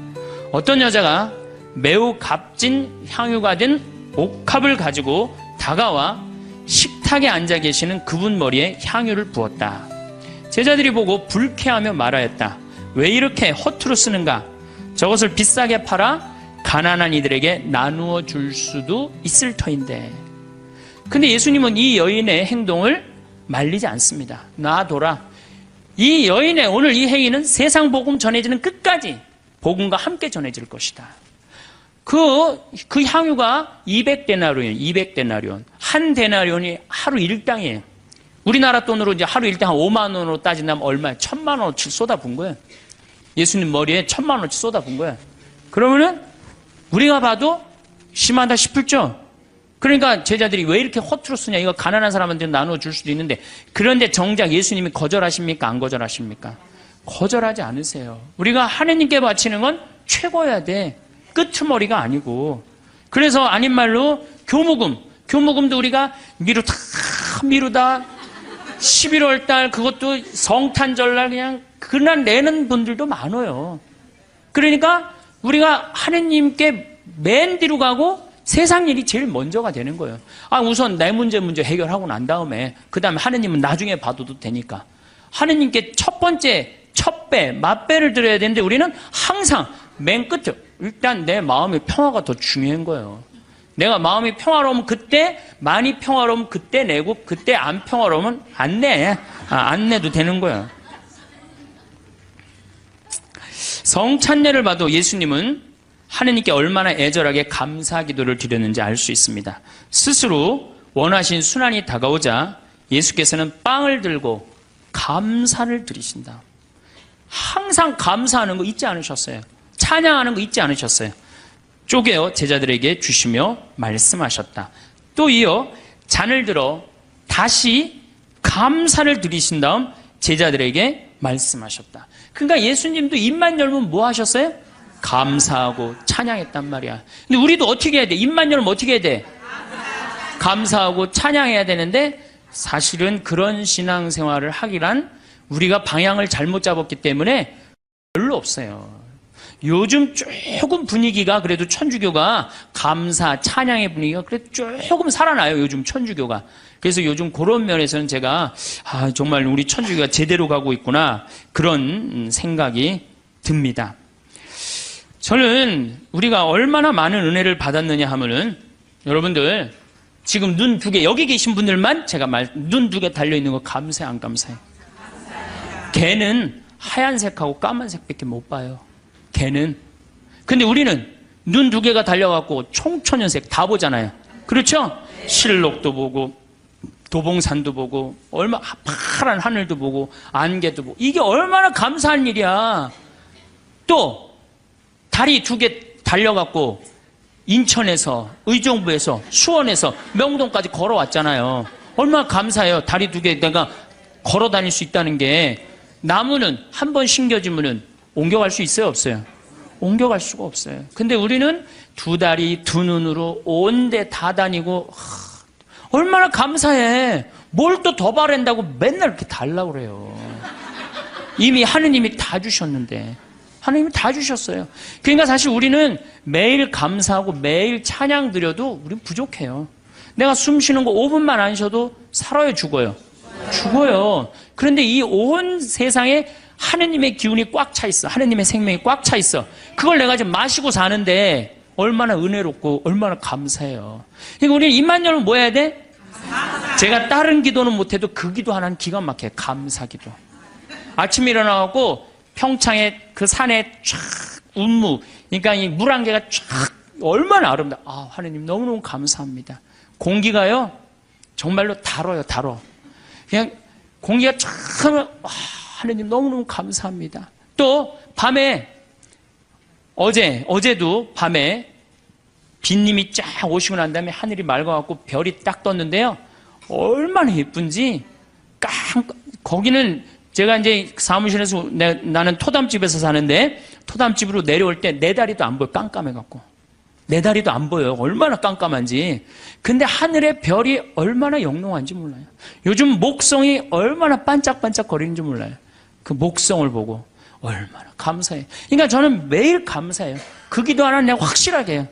어떤 여자가 매우 값진 향유가 된 옥합을 가지고 다가와 식탁에 앉아 계시는 그분 머리에 향유를 부었다. 제자들이 보고 불쾌하며 말하였다. 왜 이렇게 허투루 쓰는가? 저것을 비싸게 팔아 가난한 이들에게 나누어 줄 수도 있을 터인데. 근데 예수님은 이 여인의 행동을 말리지 않습니다. 놔둬라. 이 여인의 오늘 이 행위는 세상 복음 전해지는 끝까지 복음과 함께 전해질 것이다. 그 향유가 200데나리온, 200데나리온. 한 데나리온이 하루 일당이에요. 우리나라 돈으로 이제 하루 일당 한 5만 원으로 따진다면 얼마예요? 1,000만 원어치 쏟아부은 거예요. 예수님 머리에 1,000만 원어치 쏟아부은 거예요. 그러면은 우리가 봐도 심하다 싶을죠? 그러니까 제자들이 왜 이렇게 허투루 쓰냐? 이거 가난한 사람한테 나누어 줄 수도 있는데. 그런데 정작 예수님이 거절하십니까? 안 거절하십니까? 거절하지 않으세요. 우리가 하느님께 바치는 건 최고여야 돼. 끄트머리가 아니고. 그래서 아닌 말로 교무금도 우리가 미루다 11월 달 그것도 성탄절날 그냥 그날 내는 분들도 많아요. 그러니까 우리가 하느님께 맨 뒤로 가고 세상 일이 제일 먼저가 되는 거예요. 우선 내 문제 해결하고 난 다음에 그 다음에 하느님은 나중에 봐도 되니까. 하느님께 첫 번째 첫 맛배를 드려야 되는데 우리는 항상 맨 끝에 일단 내 마음의 평화가 더 중요한 거예요. 내가 마음이 평화로우면 그때, 많이 평화로우면 그때 내고, 그때 안 평화로우면 안 내. 안 내도 되는 거예요. 성찬례를 봐도 예수님은 하느님께 얼마나 애절하게 감사 기도를 드렸는지 알 수 있습니다. 스스로 원하신 순환이 다가오자 예수께서는 빵을 들고 감사를 드리신다. 항상 감사하는 거 잊지 않으셨어요. 찬양하는 거 잊지 않으셨어요. 쪼개어 제자들에게 주시며 말씀하셨다. 또 이어 잔을 들어 다시 감사를 드리신 다음 제자들에게 말씀하셨다. 그러니까 예수님도 입만 열면 뭐 하셨어요? 감사하고 찬양했단 말이야. 근데 우리도 어떻게 해야 돼? 입만 열면 어떻게 해야 돼? 감사하고 찬양해야 되는데 사실은 그런 신앙생활을 하기란 우리가 방향을 잘못 잡았기 때문에 별로 없어요. 요즘 조금 분위기가 그래도 천주교가 감사, 찬양의 분위기가 그래도 조금 살아나요. 요즘 천주교가. 그래서 요즘 그런 면에서는 제가 정말 우리 천주교가 제대로 가고 있구나 그런 생각이 듭니다. 저는 우리가 얼마나 많은 은혜를 받았느냐 하면은 여러분들 지금 눈 두 개 여기 계신 분들만 제가 눈 두 개 달려있는 거 감사해 안 감사해? 걔는 하얀색하고 까만색밖에 못 봐요. 걔는. 근데 우리는 눈 두 개가 달려갖고 총천연색 다 보잖아요. 그렇죠? 실록도 보고 도봉산도 보고 얼마 파란 하늘도 보고 안개도 보고 이게 얼마나 감사한 일이야. 또 다리 두 개 달려갖고 인천에서 의정부에서 수원에서 명동까지 걸어왔잖아요. 얼마나 감사해요. 다리 두 개 내가 걸어 다닐 수 있다는 게. 나무는 한 번 심겨지면은 옮겨갈 수 있어요? 없어요? 옮겨갈 수가 없어요. 근데 우리는 두 다리, 두 눈으로 온 데 다 다니고 얼마나 감사해. 뭘 또 더 바란다고 맨날 이렇게 달라고 그래요. 이미 하느님이 다 주셨는데. 하느님이 다 주셨어요. 그러니까 사실 우리는 매일 감사하고 매일 찬양 드려도 우린 부족해요. 내가 숨 쉬는 거 5분만 안 쉬어도 살아요, 죽어요? 죽어요. 그런데 이 온 세상에 하느님의 기운이 꽉 차 있어. 하느님의 생명이 꽉 차 있어. 그걸 내가 지금 마시고 사는데 얼마나 은혜롭고 얼마나 감사해요. 그러니까 우리는 입만 열면 뭐 해야 돼? 제가 다른 기도는 못해도 그 기도 하나는 기가 막혀요. 감사기도. 아침에 일어나갖고 평창에 그 산에 쫙 운무, 그러니까 이 물안개가 쫙 얼마나 아름다워. 아, 하느님 너무너무 감사합니다. 공기가요 정말로 달아요, 달어. 그냥 공기가 쫙 하면 하느님 너무너무 감사합니다. 또 밤에 어제도 밤에 빗님이 쫙 오시고 난 다음에 하늘이 맑아갖고 별이 딱 떴는데요. 얼마나 예쁜지 거기는 제가 이제 사무실에서 나는 토담집에서 사는데 토담집으로 내려올 때 내 다리도 안 보여. 깜깜해갖고. 내 다리도 안 보여요. 얼마나 깜깜한지. 근데 하늘의 별이 얼마나 영롱한지 몰라요. 요즘 목성이 얼마나 반짝반짝 거리는지 몰라요. 그 목성을 보고 얼마나 감사해요. 그러니까 저는 매일 감사해요. 그 기도 하나 내가 확실하게 해요.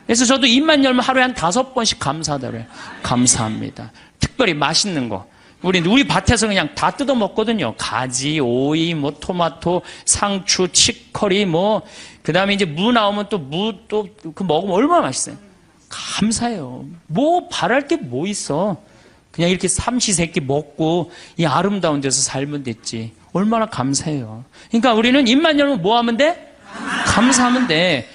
그래서 저도 입만 열면 하루에 한 5번씩 감사하다 그래요. 감사합니다. 특별히 맛있는 거. 우리 밭에서 그냥 다 뜯어 먹거든요. 가지, 오이, 뭐 토마토, 상추, 치커리, 그 다음에 이제 무 나오면 그 먹으면 얼마나 맛있어요. 감사해요. 뭐 바랄 게 뭐 있어. 그냥 이렇게 삼시세끼 먹고 이 아름다운 데서 살면 됐지. 얼마나 감사해요. 그러니까 우리는 입만 열면 뭐 하면 돼? 감사하면 돼.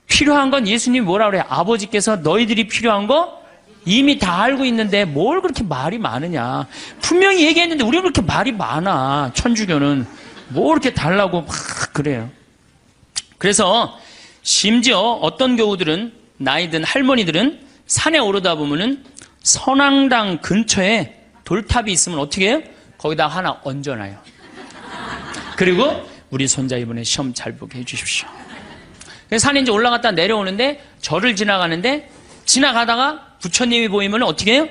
필요한 건 예수님이 뭐라 그래요? 아버지께서 너희들이 필요한 거 이미 다 알고 있는데 뭘 그렇게 말이 많으냐. 분명히 얘기했는데 우리가 그렇게 말이 많아. 천주교는 뭐 이렇게 달라고 막 그래요. 그래서 심지어 어떤 교우들은 나이든 할머니들은 산에 오르다 보면은 선앙당 근처에 돌탑이 있으면 어떻게 해요? 거기다 하나 얹어놔요. 그리고 우리 손자 이번에 시험 잘 보게 해주십시오. 그래서 산에 이제 올라갔다 내려오는데 절을 지나가는데 지나가다가 부처님이 보이면 어떻게 해요?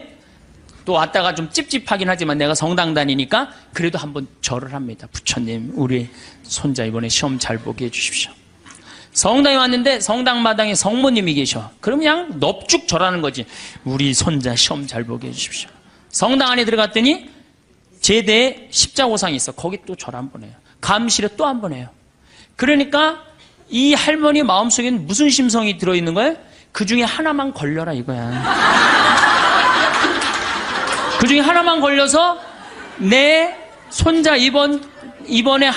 또 왔다가 좀 찝찝하긴 하지만 내가 성당 다니니까 그래도 한번 절을 합니다. 부처님, 우리 손자 이번에 시험 잘 보게 해주십시오. 성당에 왔는데 성당 마당에 성모님이 계셔. 그럼 그냥 넙죽 절하는 거지. 우리 손자 시험 잘 보게 해주십시오. 성당 안에 들어갔더니 제대에 십자고상이 있어. 거기 또 절 한 번 해요. 감실에 또 한 번 해요. 그러니까 이 할머니 마음속에는 무슨 심성이 들어있는 거예요? 그 중에 하나만 걸려라 이거야. 그 중에 하나만 걸려서 내 손자 이번에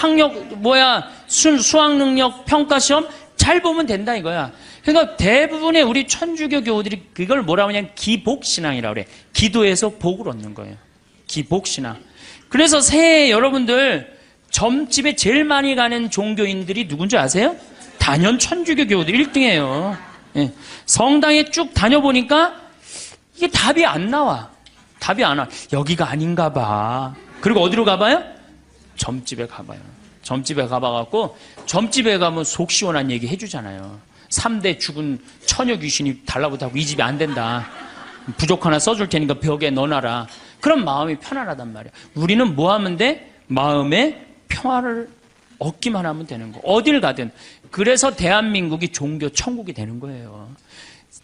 수학 능력 평가 시험 잘 보면 된다 이거야. 그러니까 대부분의 우리 천주교 교우들이 그걸 뭐라고 하냐면 기복신앙이라고 그래. 기도해서 복을 얻는 거예요. 기복신앙. 그래서 새해 여러분들 점집에 제일 많이 가는 종교인들이 누군지 아세요? 단연 천주교 교우들 1등이에요. 예. 성당에 쭉 다녀보니까 이게 답이 안 나와. 답이 안 와. 여기가 아닌가 봐. 그리고 어디로 가봐요? 점집에 가봐요. 점집에 가봐갖고 점집에 가면 속 시원한 얘기 해주잖아요. 3대 죽은 처녀 귀신이 달라붙하고 이 집이 안 된다. 부족 하나 써줄 테니까 벽에 넣어놔라. 그럼 마음이 편안하단 말이야. 우리는 뭐 하면 돼? 마음에 평화를 얻기만 하면 되는 거. 어딜 가든. 그래서 대한민국이 종교 천국이 되는 거예요.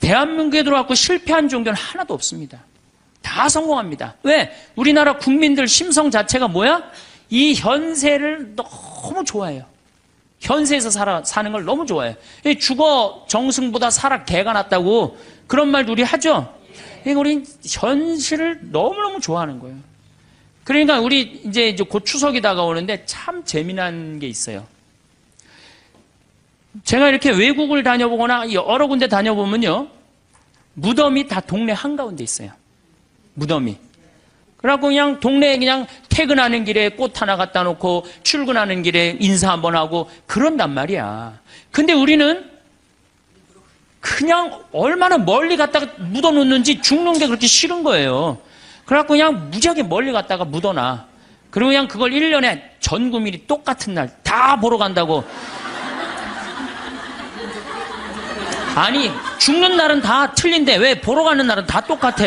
대한민국에 들어왔고 실패한 종교는 하나도 없습니다. 다 성공합니다. 왜? 우리나라 국민들 심성 자체가 뭐야? 이 현세를 너무 좋아해요. 현세에서 사는 걸 너무 좋아해요. 죽어 정승보다 살아 개가 낫다고 그런 말도 우리 하죠? 그러니까 우리 현실을 너무너무 좋아하는 거예요. 그러니까 우리 이제 곧 추석이 다가오는데 참 재미난 게 있어요. 제가 이렇게 외국을 다녀보거나 여러 군데 다녀보면요. 무덤이 다 동네 한가운데 있어요. 무덤이. 그래갖고 그냥 동네에 그냥 퇴근하는 길에 꽃 하나 갖다 놓고 출근하는 길에 인사 한번 하고 그런단 말이야. 근데 우리는 그냥 얼마나 멀리 갔다가 묻어놓는지 죽는 게 그렇게 싫은 거예요. 그래갖고 그냥 무지하게 멀리 갔다가 묻어놔. 그리고 그냥 그걸 1년에 전 국민이 똑같은 날 다 보러 간다고. 아니 죽는 날은 다 틀린데 왜 보러 가는 날은 다 똑같아.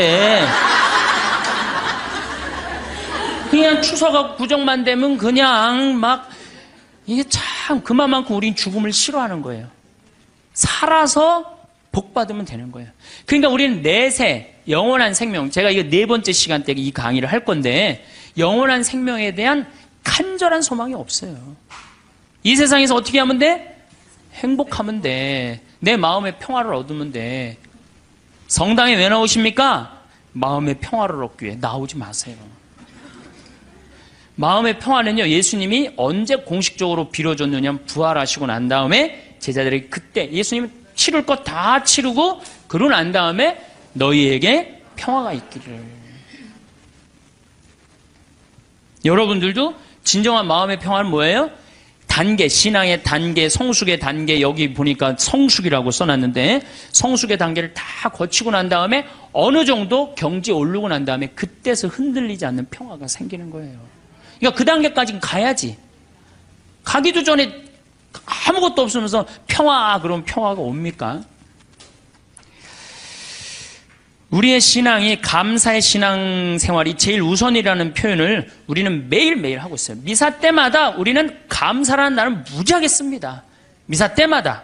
그냥 추석하고 구정만 되면 그냥 막 이게 참 그만큼 우린 죽음을 싫어하는 거예요. 살아서 복 받으면 되는 거예요. 그러니까 우리는 내세, 영원한 생명, 제가 이거 4번째 시간 때 이 강의를 할 건데 영원한 생명에 대한 간절한 소망이 없어요. 이 세상에서 어떻게 하면 돼? 행복하면 돼. 내 마음의 평화를 얻으면 돼. 성당에 왜 나오십니까? 마음의 평화를 얻기 위해. 나오지 마세요. 마음의 평화는요, 예수님이 언제 공식적으로 빌어줬느냐, 부활하시고 난 다음에 제자들에게 그때 예수님은 치를 것 다 치르고 그러고 난 다음에 너희에게 평화가 있기를. 여러분들도 진정한 마음의 평화는 뭐예요? 단계, 신앙의 단계, 성숙의 단계, 여기 보니까 성숙이라고 써놨는데 성숙의 단계를 다 거치고 난 다음에 어느 정도 경지에 오르고 난 다음에 그때서 흔들리지 않는 평화가 생기는 거예요. 그러니까 그 단계까지는 가야지. 가기도 전에 아무것도 없으면서 평화, 그럼 평화가 옵니까? 우리의 신앙이, 감사의 신앙생활이 제일 우선이라는 표현을 우리는 매일매일 하고 있어요. 미사 때마다 우리는 감사라는 날을 무지하게 씁니다. 미사 때마다.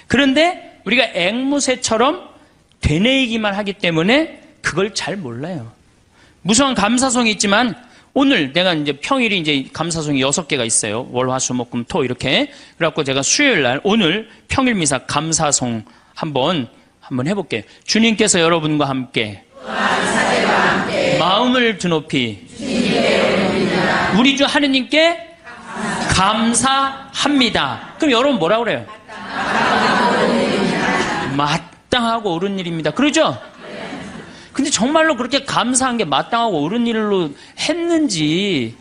그런데 우리가 앵무새처럼 되뇌이기만 하기 때문에 그걸 잘 몰라요. 무수한 감사송이 있지만 오늘 내가 이제 평일이 이제 감사송이 6개가 있어요. 월, 화, 수, 목, 금, 토 이렇게. 그래갖고 제가 수요일 날 오늘 평일 미사 감사송 한번 해볼게요. 주님께서 여러분과 함께 마음을 드높이 우리 주 하느님께 감사합니다. 그럼 여러분 뭐라고 그래요? 마땅하고 옳은 일입니다. 그러죠? 근데 정말로 그렇게 감사한 게 마땅하고 옳은 일로 했는지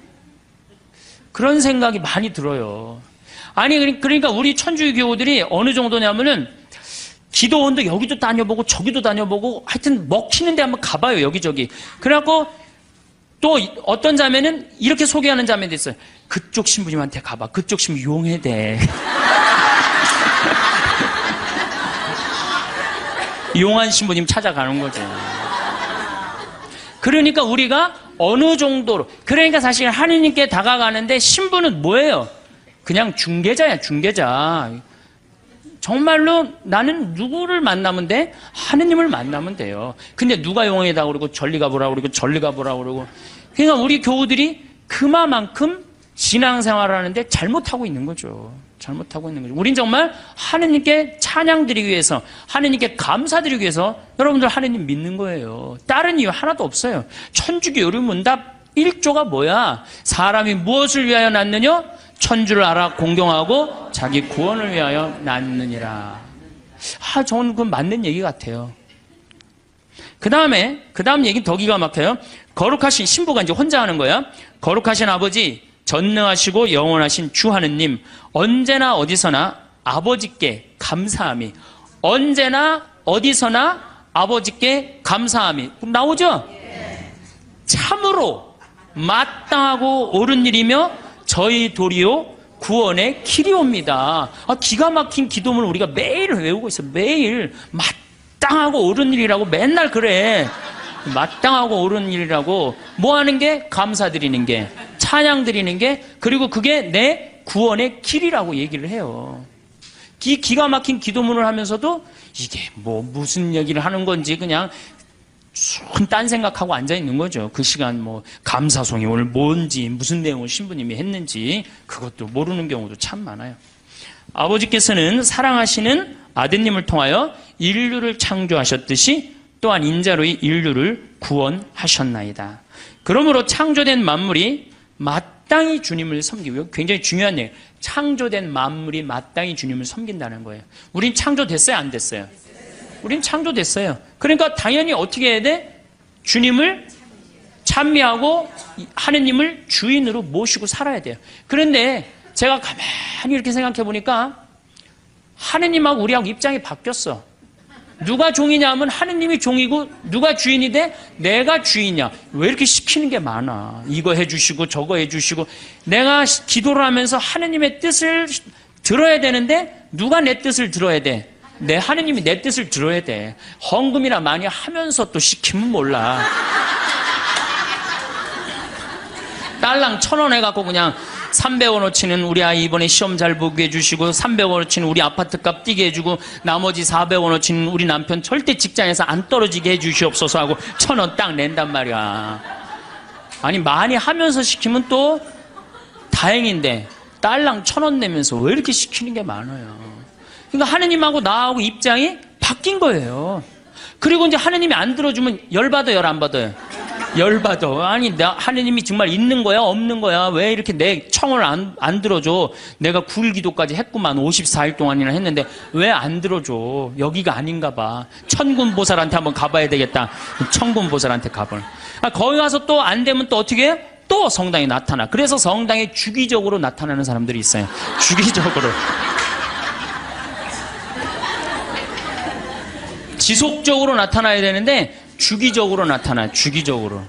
그런 생각이 많이 들어요. 아니 그러니까 우리 천주교 교우들이 어느 정도냐면은 기도원도 여기도 다녀보고 저기도 다녀보고 하여튼 먹히는 데 한번 가봐요. 여기저기. 그래갖고 또 어떤 자매는 이렇게 소개하는 자매도 있어요. 그쪽 신부님한테 가봐. 그쪽 신부 용해대. 용한 신부님 찾아가는 거죠. 그러니까 우리가 어느 정도로, 그러니까 사실 하느님께 다가가는데 신부는 뭐예요? 그냥 중개자야, 중개자. 정말로 나는 누구를 만나면 돼? 하느님을 만나면 돼요. 근데 누가 용해다 그러고 저리 가보라 그러고 저리 가보라 그러고. 그러니까 우리 교우들이 그만큼 신앙생활을 하는데 잘못하고 있는 거죠. 잘못하고 있는 거죠. 우린 정말 하느님께 찬양드리기 위해서, 하느님께 감사드리기 위해서 여러분들 하느님 믿는 거예요. 다른 이유 하나도 없어요. 천주교 요리문답 1조가 뭐야? 사람이 무엇을 위하여 낳느냐? 천주를 알아 공경하고 자기 구원을 위하여 낳느니라. 저는 그건 맞는 얘기 같아요. 그 다음 얘기는 더 기가 막혀요. 거룩하신 신부가 이제 혼자 하는 거야. 거룩하신 아버지, 전능하시고 영원하신 주 하느님, 언제나 어디서나 아버지께 감사함이. 언제나 어디서나 아버지께 감사함이. 그럼 나오죠? 참으로 마땅하고 옳은 일이며 저희 도리요 구원의 길이옵니다. 기가 막힌 기도문을 우리가 매일 외우고 있어요. 매일 마땅하고 옳은 일이라고 맨날 그래. 마땅하고 옳은 일이라고. 뭐 하는 게? 감사드리는 게, 찬양 드리는 게, 그리고 그게 내 구원의 길이라고 얘기를 해요. 기가 막힌 기도문을 하면서도 이게 뭐 무슨 얘기를 하는 건지 그냥 딴 생각하고 앉아있는 거죠. 그 시간 뭐 감사송이 오늘 뭔지 무슨 내용을 신부님이 했는지 그것도 모르는 경우도 참 많아요. 아버지께서는 사랑하시는 아드님을 통하여 인류를 창조하셨듯이 또한 인자로 인류를 구원하셨나이다. 그러므로 창조된 만물이 마땅히 주님을 섬기고요. 굉장히 중요한 얘기예요. 창조된 만물이 마땅히 주님을 섬긴다는 거예요. 우린 창조됐어요? 안 됐어요? 우린 창조됐어요. 그러니까 당연히 어떻게 해야 돼? 주님을 찬미하고 하느님을 주인으로 모시고 살아야 돼요. 그런데 제가 가만히 이렇게 생각해 보니까 하느님하고 우리하고 입장이 바뀌었어. 누가 종이냐 하면 하느님이 종이고 누가 주인이 돼? 내가 주인이야. 왜 이렇게 시키는 게 많아? 이거 해주시고 저거 해주시고. 내가 기도를 하면서 하느님의 뜻을 들어야 되는데 누가 내 뜻을 들어야 돼? 내 하느님이 내 뜻을 들어야 돼. 헌금이나 많이 하면서 또 시키면 몰라. 딸랑 1,000원 해갖고 그냥 300원어치는 우리 아이 이번에 시험 잘 보게 해주시고 300원어치는 우리 아파트값 뛰게 해주고 나머지 400원어치는 우리 남편 절대 직장에서 안 떨어지게 해주시옵소서 하고 1,000원 딱 낸단 말이야. 아니 많이 하면서 시키면 또 다행인데 딸랑 1,000원 내면서 왜 이렇게 시키는 게 많아요. 그러니까 하느님하고 나하고 입장이 바뀐 거예요. 그리고 이제 하느님이 안 들어주면 열받아요, 안 받아요? 열받아. 아니, 하느님이 정말 있는 거야, 없는 거야? 왜 이렇게 내 청을 안 들어줘? 내가 9일 기도까지 했구만. 54일 동안이나 했는데 왜 안 들어줘? 여기가 아닌가 봐. 천군보살한테 한번 가봐야 되겠다. 천군보살한테 가봐. 거기 가서 또 안 되면 또 어떻게 해? 또 성당에 나타나. 그래서 성당에 주기적으로 나타나는 사람들이 있어요. 주기적으로. 지속적으로 나타나야 되는데 주기적으로 나타나. 주기적으로.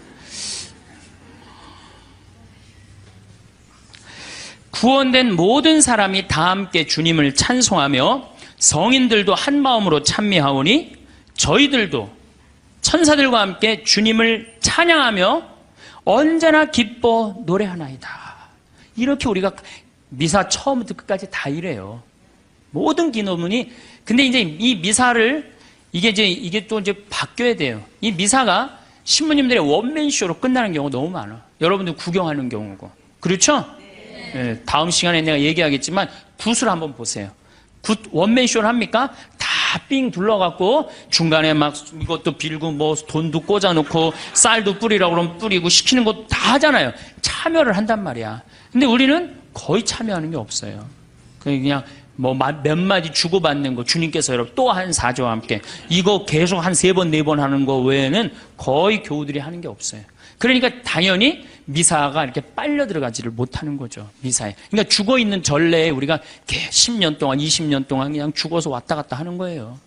구원된 모든 사람이 다 함께 주님을 찬송하며 성인들도 한 마음으로 찬미하오니 저희들도 천사들과 함께 주님을 찬양하며 언제나 기뻐 노래하나이다. 이렇게 우리가 미사 처음부터 끝까지 다 이래요. 모든 기도문이. 근데 이제 이 미사를 이게 또 이제 바뀌어야 돼요. 이 미사가 신부님들의 원맨쇼로 끝나는 경우가 너무 많아. 여러분들 구경하는 경우고. 그렇죠? 네, 다음 시간에 내가 얘기하겠지만 굿을 한번 보세요. 굿 원맨쇼를 합니까? 다 삥 둘러갖고 중간에 막 이것도 빌고 뭐 돈도 꽂아놓고 쌀도 뿌리라고 그러면 뿌리고 시키는 거 다 하잖아요. 참여를 한단 말이야. 근데 우리는 거의 참여하는 게 없어요. 그냥 뭐 몇 마디 주고받는 거, 주님께서 여러분 또 한 사조와 함께 이거 계속 한 3번, 4번 하는 거 외에는 거의 교우들이 하는 게 없어요. 그러니까 당연히 미사가 이렇게 빨려 들어가지를 못하는 거죠. 미사에. 그러니까 죽어있는 전례에 우리가 10년 동안, 20년 동안 그냥 죽어서 왔다 갔다 하는 거예요.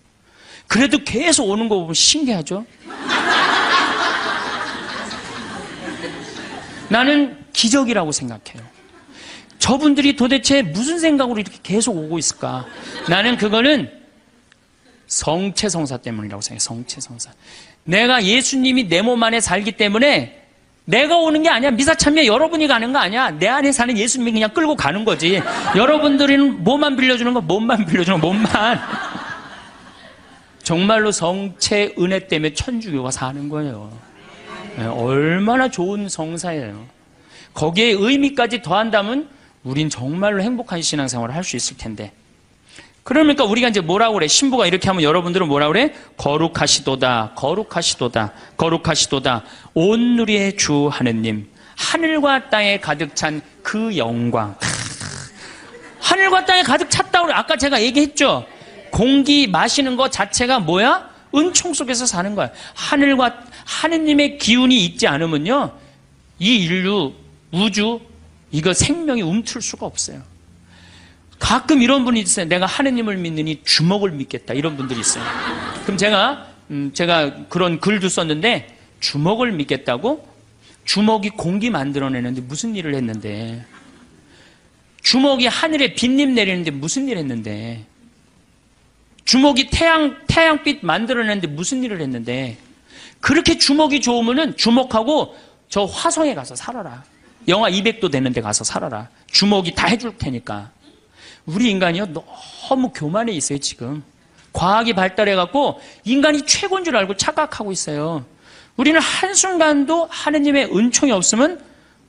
그래도 계속 오는 거 보면 신기하죠? 나는 기적이라고 생각해요. 저분들이 도대체 무슨 생각으로 이렇게 계속 오고 있을까? 나는 그거는 성체성사 때문이라고 생각해요. 성체성사. 내가 예수님이 내 몸 안에 살기 때문에 내가 오는 게 아니야. 미사 참여 여러분이 가는 거 아니야. 내 안에 사는 예수님이 그냥 끌고 가는 거지. 여러분들은 몸만 빌려주는 거, 몸만 빌려주는 거, 몸만. 정말로 성체 은혜 때문에 천주교가 사는 거예요. 얼마나 좋은 성사예요. 거기에 의미까지 더한다면 우린 정말로 행복한 신앙생활을 할 수 있을 텐데. 그러니까 우리가 이제 뭐라고 그래? 신부가 이렇게 하면 여러분들은 뭐라고 그래? 거룩하시도다, 거룩하시도다, 거룩하시도다. 온 누리의 주 하느님, 하늘과 땅에 가득 찬 그 영광. 하늘과 땅에 가득 찼다고 아까 제가 얘기했죠? 공기 마시는 거 자체가 뭐야? 은총 속에서 사는 거야. 하늘과 하느님의 기운이 있지 않으면요, 이 인류, 우주, 이거 생명이 움틀 수가 없어요. 가끔 이런 분이 있어요. 내가 하느님을 믿느니 주먹을 믿겠다. 이런 분들이 있어요. 그럼 제가 그런 글도 썼는데, 주먹을 믿겠다고? 주먹이 공기 만들어내는데 무슨 일을 했는데? 주먹이 하늘에 빗님 내리는데 무슨 일을 했는데? 주먹이 태양빛 만들어내는데 무슨 일을 했는데? 그렇게 주먹이 좋으면은 주먹하고 저 화성에 가서 살아라. 영하 200도 되는 데 가서 살아라. 주먹이 다 해줄 테니까. 우리 인간이요, 너무 교만해 있어요, 지금. 과학이 발달해갖고 인간이 최고인 줄 알고 착각하고 있어요. 우리는 한순간도 하느님의 은총이 없으면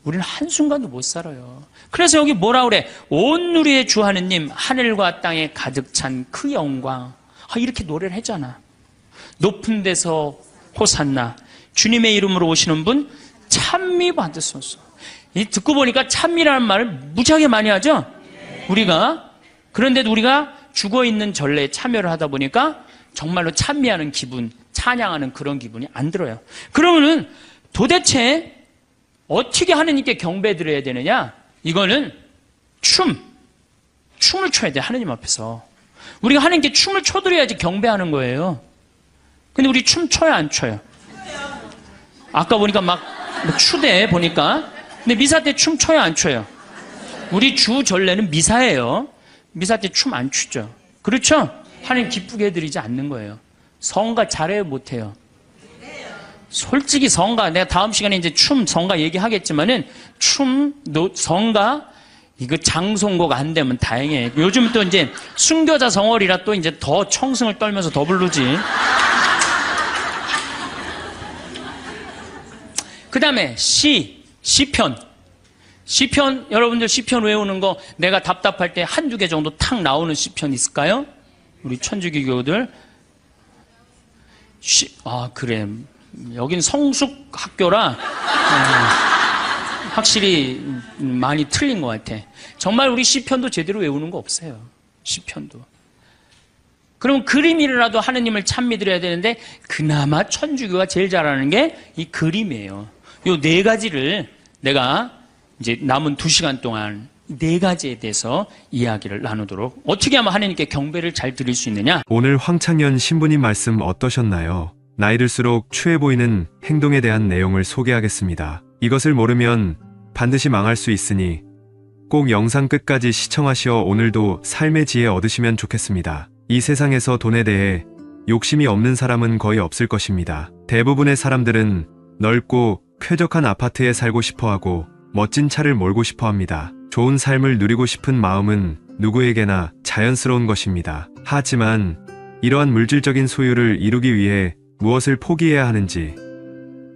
우리는 한순간도 못 살아요. 그래서 여기 뭐라 그래? 온 누리의 주 하느님, 하늘과 땅에 가득 찬 그 영광. 이렇게 노래를 했잖아. 높은 데서 호산나. 주님의 이름으로 오시는 분 찬미 받으소서. 듣고 보니까 찬미라는 말을 무지하게 많이 하죠? 우리가. 그런데도 우리가 죽어있는 전례에 참여를 하다 보니까 정말로 찬미하는 기분, 찬양하는 그런 기분이 안 들어요. 그러면은 도대체 어떻게 하느님께 경배 드려야 되느냐? 이거는 춤을 춰야 돼, 하느님 앞에서. 우리가 하느님께 춤을 춰드려야지 경배하는 거예요. 근데 우리 춤 춰요, 안 춰요? 아까 보니까 막 추대 보니까. 근데 미사 때 춤 춰요, 안 춰요? 우리 주 전례는 미사예요. 미사 때 춤 안 추죠. 그렇죠? 하나님 기쁘게 해드리지 않는 거예요. 성가 잘해요, 못해요? 솔직히 성가, 내가 다음 시간에 이제 성가 얘기하겠지만은 성가, 이거 장송곡 안 되면 다행이에요. 요즘 또 이제 순교자 성월이라 또 이제 더 청승을 떨면서 더 부르지. 그 다음에 시편. 시편, 여러분들 시편 외우는 거 내가 답답할 때 한두 개 정도 탁 나오는 시편 있을까요? 우리 천주교교들. 그래. 여긴 성숙 학교라 확실히 많이 틀린 것 같아. 정말 우리 시편도 제대로 외우는 거 없어요. 시편도. 그럼 그림이라도 하느님을 참 믿으려야 되는데 그나마 천주교가 제일 잘하는 게 이 그림이에요. 요 네 가지를 내가 이제 남은 2시간 동안 네 가지에 대해서 이야기를 나누도록, 어떻게 하면 하나님께 경배를 잘 드릴 수 있느냐.
오늘 황창현 신부님 말씀 어떠셨나요? 나이 들수록 추해 보이는 행동에 대한 내용을 소개하겠습니다. 이것을 모르면 반드시 망할 수 있으니 꼭 영상 끝까지 시청하시어 오늘도 삶의 지혜 얻으시면 좋겠습니다. 이 세상에서 돈에 대해 욕심이 없는 사람은 거의 없을 것입니다. 대부분의 사람들은 넓고 쾌적한 아파트에 살고 싶어하고 멋진 차를 몰고 싶어합니다. 좋은 삶을 누리고 싶은 마음은 누구에게나 자연스러운 것입니다. 하지만 이러한 물질적인 소유를 이루기 위해 무엇을 포기해야 하는지,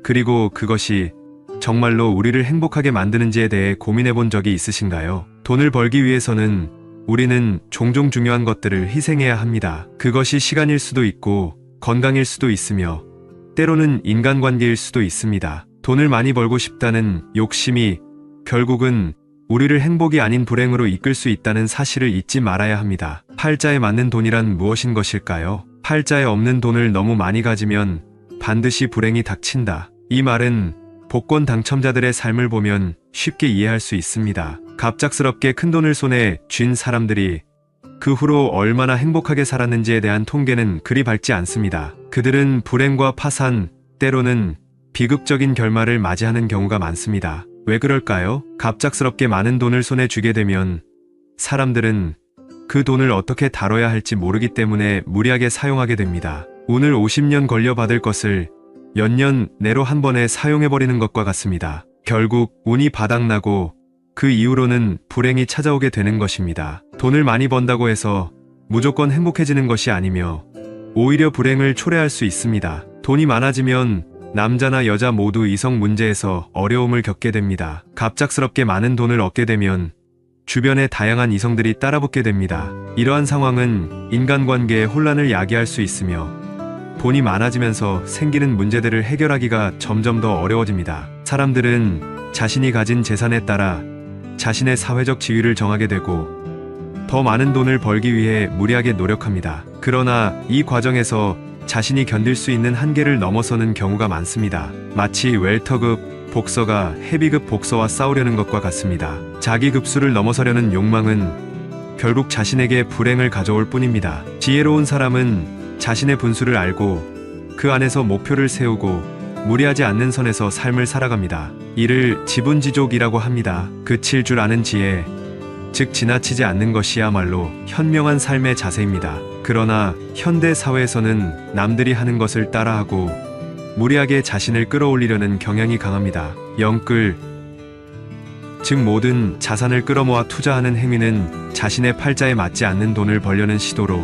그리고 그것이 정말로 우리를 행복하게 만드는지에 대해 고민해 본 적이 있으신가요? 돈을 벌기 위해서는 우리는 종종 중요한 것들을 희생해야 합니다. 그것이 시간일 수도 있고 건강일 수도 있으며 때로는 인간관계일 수도 있습니다. 돈을 많이 벌고 싶다는 욕심이 결국은 우리를 행복이 아닌 불행으로 이끌 수 있다는 사실을 잊지 말아야 합니다. 팔자에 맞는 돈이란 무엇인 것일까요? 팔자에 없는 돈을 너무 많이 가지면 반드시 불행이 닥친다. 이 말은 복권 당첨자들의 삶을 보면 쉽게 이해할 수 있습니다. 갑작스럽게 큰 돈을 손에 쥔 사람들이 그 후로 얼마나 행복하게 살았는지에 대한 통계는 그리 밝지 않습니다. 그들은 불행과 파산, 때로는 비극적인 결말을 맞이하는 경우가 많습니다. 왜 그럴까요? 갑작스럽게 많은 돈을 손에 쥐게 되면 사람들은 그 돈을 어떻게 다뤄야 할지 모르기 때문에 무리하게 사용하게 됩니다. 오늘 50년 걸려 받을 것을 몇 년 내로 한 번에 사용해버리는 것과 같습니다. 결국 운이 바닥나고 그 이후로는 불행이 찾아오게 되는 것입니다. 돈을 많이 번다고 해서 무조건 행복해지는 것이 아니며 오히려 불행을 초래할 수 있습니다. 돈이 많아지면 남자나 여자 모두 이성 문제에서 어려움을 겪게 됩니다. 갑작스럽게 많은 돈을 얻게 되면 주변에 다양한 이성들이 따라붙게 됩니다. 이러한 상황은 인간관계에 혼란을 야기할 수 있으며 돈이 많아지면서 생기는 문제들을 해결하기가 점점 더 어려워집니다. 사람들은 자신이 가진 재산에 따라 자신의 사회적 지위를 정하게 되고 더 많은 돈을 벌기 위해 무리하게 노력합니다. 그러나 이 과정에서 자신이 견딜 수 있는 한계를 넘어서는 경우가 많습니다. 마치 웰터급 복서가 헤비급 복서와 싸우려는 것과 같습니다. 자기 급수를 넘어서려는 욕망은 결국 자신에게 불행을 가져올 뿐입니다. 지혜로운 사람은 자신의 분수를 알고 그 안에서 목표를 세우고 무리하지 않는 선에서 삶을 살아갑니다. 이를 지분지족이라고 합니다. 그칠 줄 아는 지혜, 즉 지나치지 않는 것이야말로 현명한 삶의 자세입니다. 그러나 현대 사회에서는 남들이 하는 것을 따라하고 무리하게 자신을 끌어올리려는 경향이 강합니다. 영끌, 즉 모든 자산을 끌어모아 투자하는 행위는 자신의 팔자에 맞지 않는 돈을 벌려는 시도로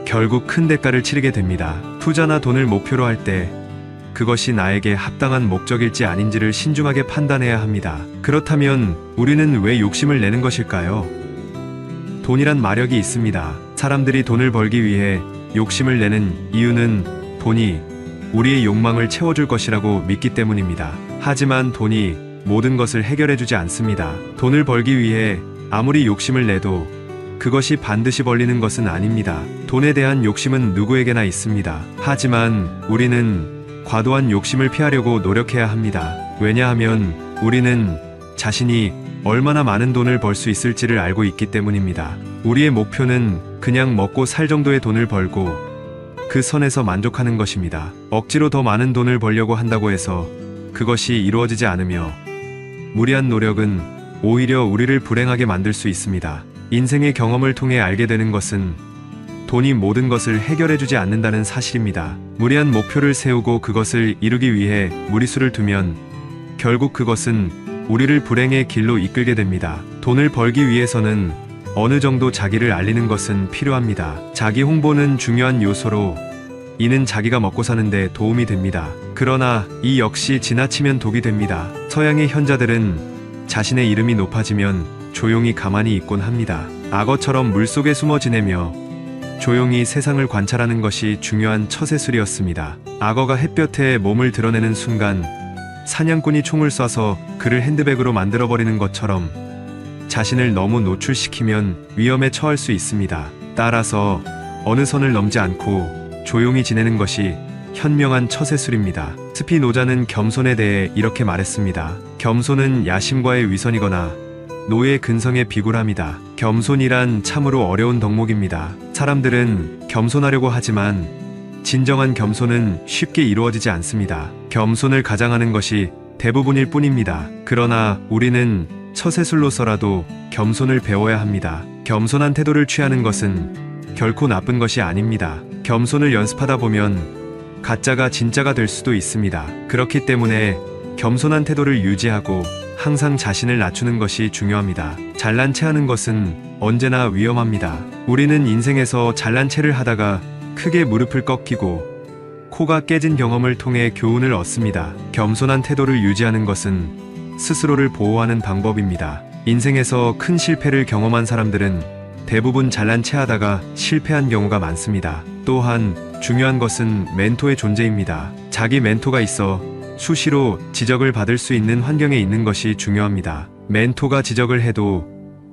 결국 큰 대가를 치르게 됩니다. 투자나 돈을 목표로 할 때 그것이 나에게 합당한 목적일지 아닌지를 신중하게 판단해야 합니다. 그렇다면 우리는 왜 욕심을 내는 것일까요? 돈이란 마력이 있습니다. 사람들이 돈을 벌기 위해 욕심을 내는 이유는 돈이 우리의 욕망을 채워줄 것이라고 믿기 때문입니다. 하지만 돈이 모든 것을 해결해주지 않습니다. 돈을 벌기 위해 아무리 욕심을 내도 그것이 반드시 벌리는 것은 아닙니다. 돈에 대한 욕심은 누구에게나 있습니다. 하지만 우리는 과도한 욕심을 피하려고 노력해야 합니다. 왜냐하면 우리는 자신이 얼마나 많은 돈을 벌 수 있을지를 알고 있기 때문입니다. 우리의 목표는 그냥 먹고 살 정도의 돈을 벌고 그 선에서 만족하는 것입니다. 억지로 더 많은 돈을 벌려고 한다고 해서 그것이 이루어지지 않으며 무리한 노력은 오히려 우리를 불행하게 만들 수 있습니다. 인생의 경험을 통해 알게 되는 것은 돈이 모든 것을 해결해주지 않는다는 사실입니다. 무리한 목표를 세우고 그것을 이루기 위해 무리수를 두면 결국 그것은 우리를 불행의 길로 이끌게 됩니다. 돈을 벌기 위해서는 어느 정도 자기를 알리는 것은 필요합니다. 자기 홍보는 중요한 요소로 이는 자기가 먹고 사는데 도움이 됩니다. 그러나 이 역시 지나치면 독이 됩니다. 서양의 현자들은 자신의 이름이 높아지면 조용히 가만히 있곤 합니다. 악어처럼 물속에 숨어 지내며 조용히 세상을 관찰하는 것이 중요한 처세술이었습니다. 악어가 햇볕에 몸을 드러내는 순간 사냥꾼이 총을 쏴서 그를 핸드백으로 만들어버리는 것처럼 자신을 너무 노출시키면 위험에 처할 수 있습니다. 따라서 어느 선을 넘지 않고 조용히 지내는 것이 현명한 처세술입니다. 스피노자는 겸손에 대해 이렇게 말했습니다. 겸손은 야심과의 위선이거나 노예 근성의 비굴함이다. 겸손이란 참으로 어려운 덕목입니다. 사람들은 겸손하려고 하지만 진정한 겸손은 쉽게 이루어지지 않습니다. 겸손을 가장하는 것이 대부분일 뿐입니다. 그러나 우리는 처세술로서라도 겸손을 배워야 합니다. 겸손한 태도를 취하는 것은 결코 나쁜 것이 아닙니다. 겸손을 연습하다 보면 가짜가 진짜가 될 수도 있습니다. 그렇기 때문에 겸손한 태도를 유지하고 항상 자신을 낮추는 것이 중요합니다. 잘난 체 하는 것은 언제나 위험합니다. 우리는 인생에서 잘난 체를 하다가 크게 무릎을 꺾이고 코가 깨진 경험을 통해 교훈을 얻습니다. 겸손한 태도를 유지하는 것은 스스로를 보호하는 방법입니다. 인생에서 큰 실패를 경험한 사람들은 대부분 잘난 체 하다가 실패한 경우가 많습니다. 또한 중요한 것은 멘토의 존재입니다. 자기 멘토가 있어 수시로 지적을 받을 수 있는 환경에 있는 것이 중요합니다. 멘토가 지적을 해도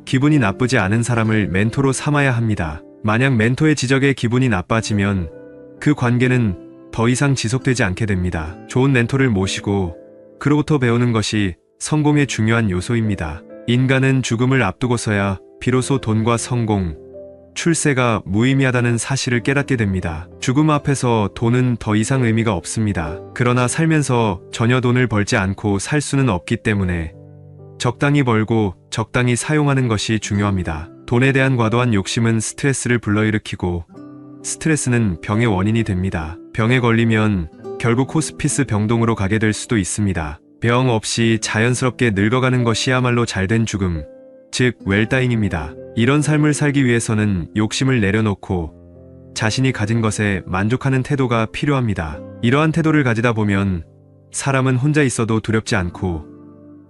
기분이 나쁘지 않은 사람을 멘토로 삼아야 합니다. 만약 멘토의 지적에 기분이 나빠지면 그 관계는 더 이상 지속되지 않게 됩니다. 좋은 멘토를 모시고 그로부터 배우는 것이 성공의 중요한 요소입니다. 인간은 죽음을 앞두고서야 비로소 돈과 성공, 출세가 무의미하다는 사실을 깨닫게 됩니다. 죽음 앞에서 돈은 더 이상 의미가 없습니다. 그러나 살면서 전혀 돈을 벌지 않고 살 수는 없기 때문에 적당히 벌고 적당히 사용하는 것이 중요합니다. 돈에 대한 과도한 욕심은 스트레스를 불러일으키고 스트레스는 병의 원인이 됩니다. 병에 걸리면 결국 호스피스 병동으로 가게 될 수도 있습니다. 병 없이 자연스럽게 늙어가는 것이야말로 잘된 죽음, 즉 웰다잉입니다. 이런 삶을 살기 위해서는 욕심을 내려놓고 자신이 가진 것에 만족하는 태도가 필요합니다. 이러한 태도를 가지다 보면 사람은 혼자 있어도 두렵지 않고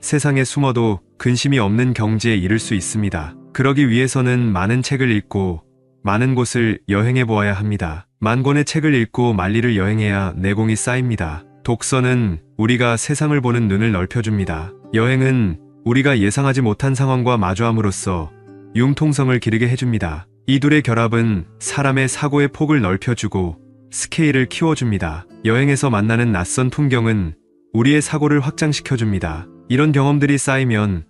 세상에 숨어도 근심이 없는 경지에 이를 수 있습니다. 그러기 위해서는 많은 책을 읽고 많은 곳을 여행해 보아야 합니다. 만 권의 책을 읽고 만리를 여행해야 내공이 쌓입니다. 독서는 우리가 세상을 보는 눈을 넓혀줍니다. 여행은 우리가 예상하지 못한 상황과 마주함으로써 융통성을 기르게 해줍니다. 이 둘의 결합은 사람의 사고의 폭을 넓혀주고 스케일을 키워줍니다. 여행에서 만나는 낯선 풍경은 우리의 사고를 확장시켜줍니다. 이런 경험들이 쌓이면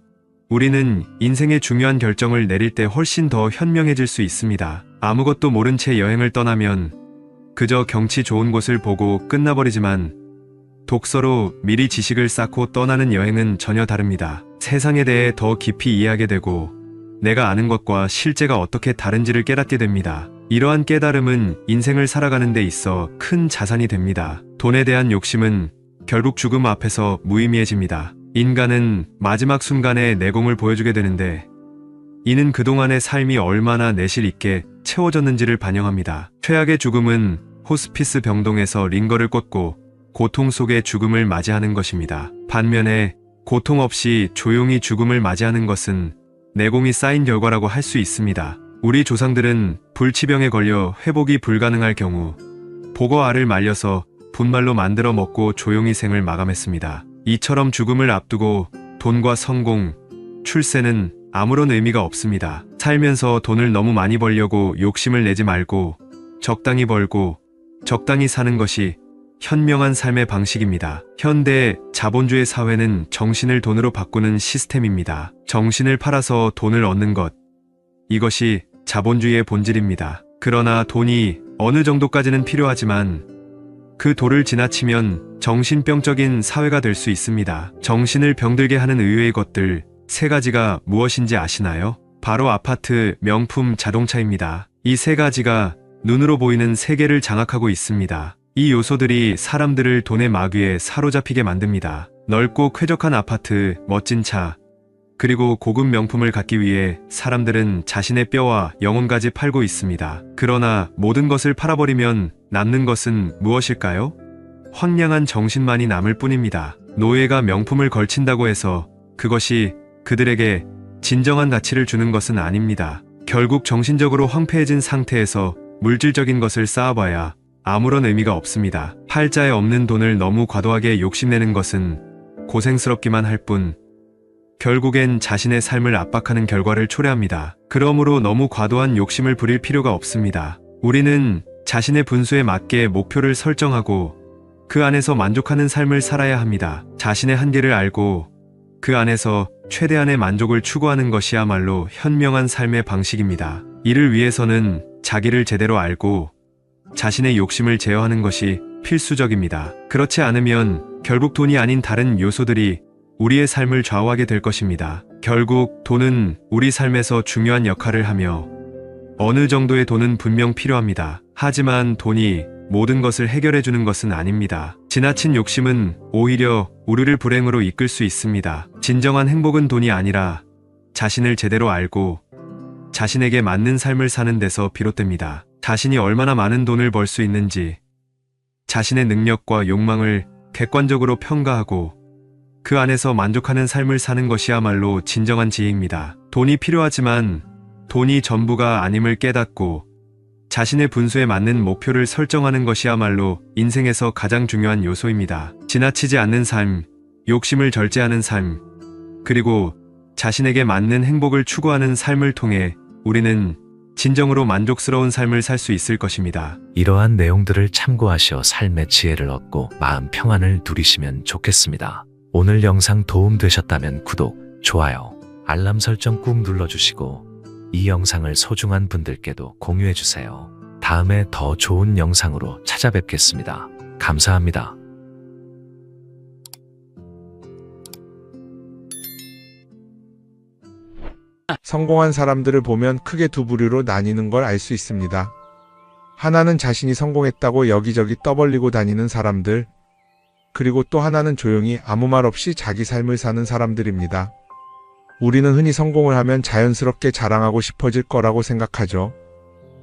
우리는 인생의 중요한 결정을 내릴 때 훨씬 더 현명해질 수 있습니다. 아무것도 모른 채 여행을 떠나면 그저 경치 좋은 곳을 보고 끝나버리지만 독서로 미리 지식을 쌓고 떠나는 여행은 전혀 다릅니다. 세상에 대해 더 깊이 이해하게 되고 내가 아는 것과 실제가 어떻게 다른지를 깨닫게 됩니다. 이러한 깨달음은 인생을 살아가는 데 있어 큰 자산이 됩니다. 돈에 대한 욕심은 결국 죽음 앞에서 무의미해집니다. 인간은 마지막 순간에 내공을 보여주게 되는데 이는 그동안의 삶이 얼마나 내실 있게 채워졌는지를 반영합니다. 최악의 죽음은 호스피스 병동에서 링거를 꽂고 고통 속에 죽음을 맞이하는 것입니다. 반면에 고통 없이 조용히 죽음을 맞이하는 것은 내공이 쌓인 결과라고 할 수 있습니다. 우리 조상들은 불치병에 걸려 회복이 불가능할 경우 복어알을 말려서 분말로 만들어 먹고 조용히 생을 마감했습니다. 이처럼 죽음을 앞두고 돈과 성공, 출세는 아무런 의미가 없습니다. 살면서 돈을 너무 많이 벌려고 욕심을 내지 말고 적당히 벌고 적당히 사는 것이 현명한 삶의 방식입니다. 현대 자본주의 사회는 정신을 돈으로 바꾸는 시스템입니다. 정신을 팔아서 돈을 얻는 것, 이것이 자본주의의 본질입니다. 그러나 돈이 어느 정도까지는 필요하지만 그 도를 지나치면 정신병적인 사회가 될 수 있습니다. 정신을 병들게 하는 의외의 것들 3가지가 무엇인지 아시나요? 바로 아파트, 명품, 자동차입니다. 이 3가지가 눈으로 보이는 세계를 장악하고 있습니다. 이 요소들이 사람들을 돈의 마귀에 사로잡히게 만듭니다. 넓고 쾌적한 아파트, 멋진 차, 그리고 고급 명품을 갖기 위해 사람들은 자신의 뼈와 영혼까지 팔고 있습니다. 그러나 모든 것을 팔아버리면 남는 것은 무엇일까요? 황량한 정신만이 남을 뿐입니다. 노예가 명품을 걸친다고 해서 그것이 그들에게 진정한 가치를 주는 것은 아닙니다. 결국 정신적으로 황폐해진 상태에서 물질적인 것을 쌓아봐야 아무런 의미가 없습니다. 팔자에 없는 돈을 너무 과도하게 욕심내는 것은 고생스럽기만 할 뿐 결국엔 자신의 삶을 압박하는 결과를 초래합니다. 그러므로 너무 과도한 욕심을 부릴 필요가 없습니다. 우리는 자신의 분수에 맞게 목표를 설정하고 그 안에서 만족하는 삶을 살아야 합니다. 자신의 한계를 알고 그 안에서 최대한의 만족을 추구하는 것이야말로 현명한 삶의 방식입니다. 이를 위해서는 자기를 제대로 알고 자신의 욕심을 제어하는 것이 필수적입니다. 그렇지 않으면 결국 돈이 아닌 다른 요소들이 우리의 삶을 좌우하게 될 것입니다. 결국 돈은 우리 삶에서 중요한 역할을 하며 어느 정도의 돈은 분명 필요합니다. 하지만 돈이 모든 것을 해결해 주는 것은 아닙니다. 지나친 욕심은 오히려 우리를 불행으로 이끌 수 있습니다. 진정한 행복은 돈이 아니라 자신을 제대로 알고 자신에게 맞는 삶을 사는 데서 비롯됩니다. 자신이 얼마나 많은 돈을 벌 수 있는지 자신의 능력과 욕망을 객관적으로 평가하고 그 안에서 만족하는 삶을 사는 것이야말로 진정한 지혜입니다. 돈이 필요하지만 돈이 전부가 아님을 깨닫고 자신의 분수에 맞는 목표를 설정하는 것이야말로 인생에서 가장 중요한 요소입니다. 지나치지 않는 삶, 욕심을 절제하는 삶, 그리고 자신에게 맞는 행복을 추구하는 삶을 통해 우리는 진정으로 만족스러운 삶을 살 수 있을 것입니다.
이러한 내용들을 참고하셔 삶의 지혜를 얻고 마음 평안을 누리시면 좋겠습니다. 오늘 영상 도움 되셨다면 구독, 좋아요, 알람 설정 꾹 눌러주시고 이 영상을 소중한 분들께도 공유해주세요. 다음에 더 좋은 영상으로 찾아뵙겠습니다. 감사합니다.
성공한 사람들을 보면 크게 두 부류로 나뉘는 걸 알 수 있습니다. 하나는 자신이 성공했다고 여기저기 떠벌리고 다니는 사람들, 그리고 또 하나는 조용히 아무 말 없이 자기 삶을 사는 사람들입니다. 우리는 흔히 성공을 하면 자연스럽게 자랑하고 싶어질 거라고 생각하죠.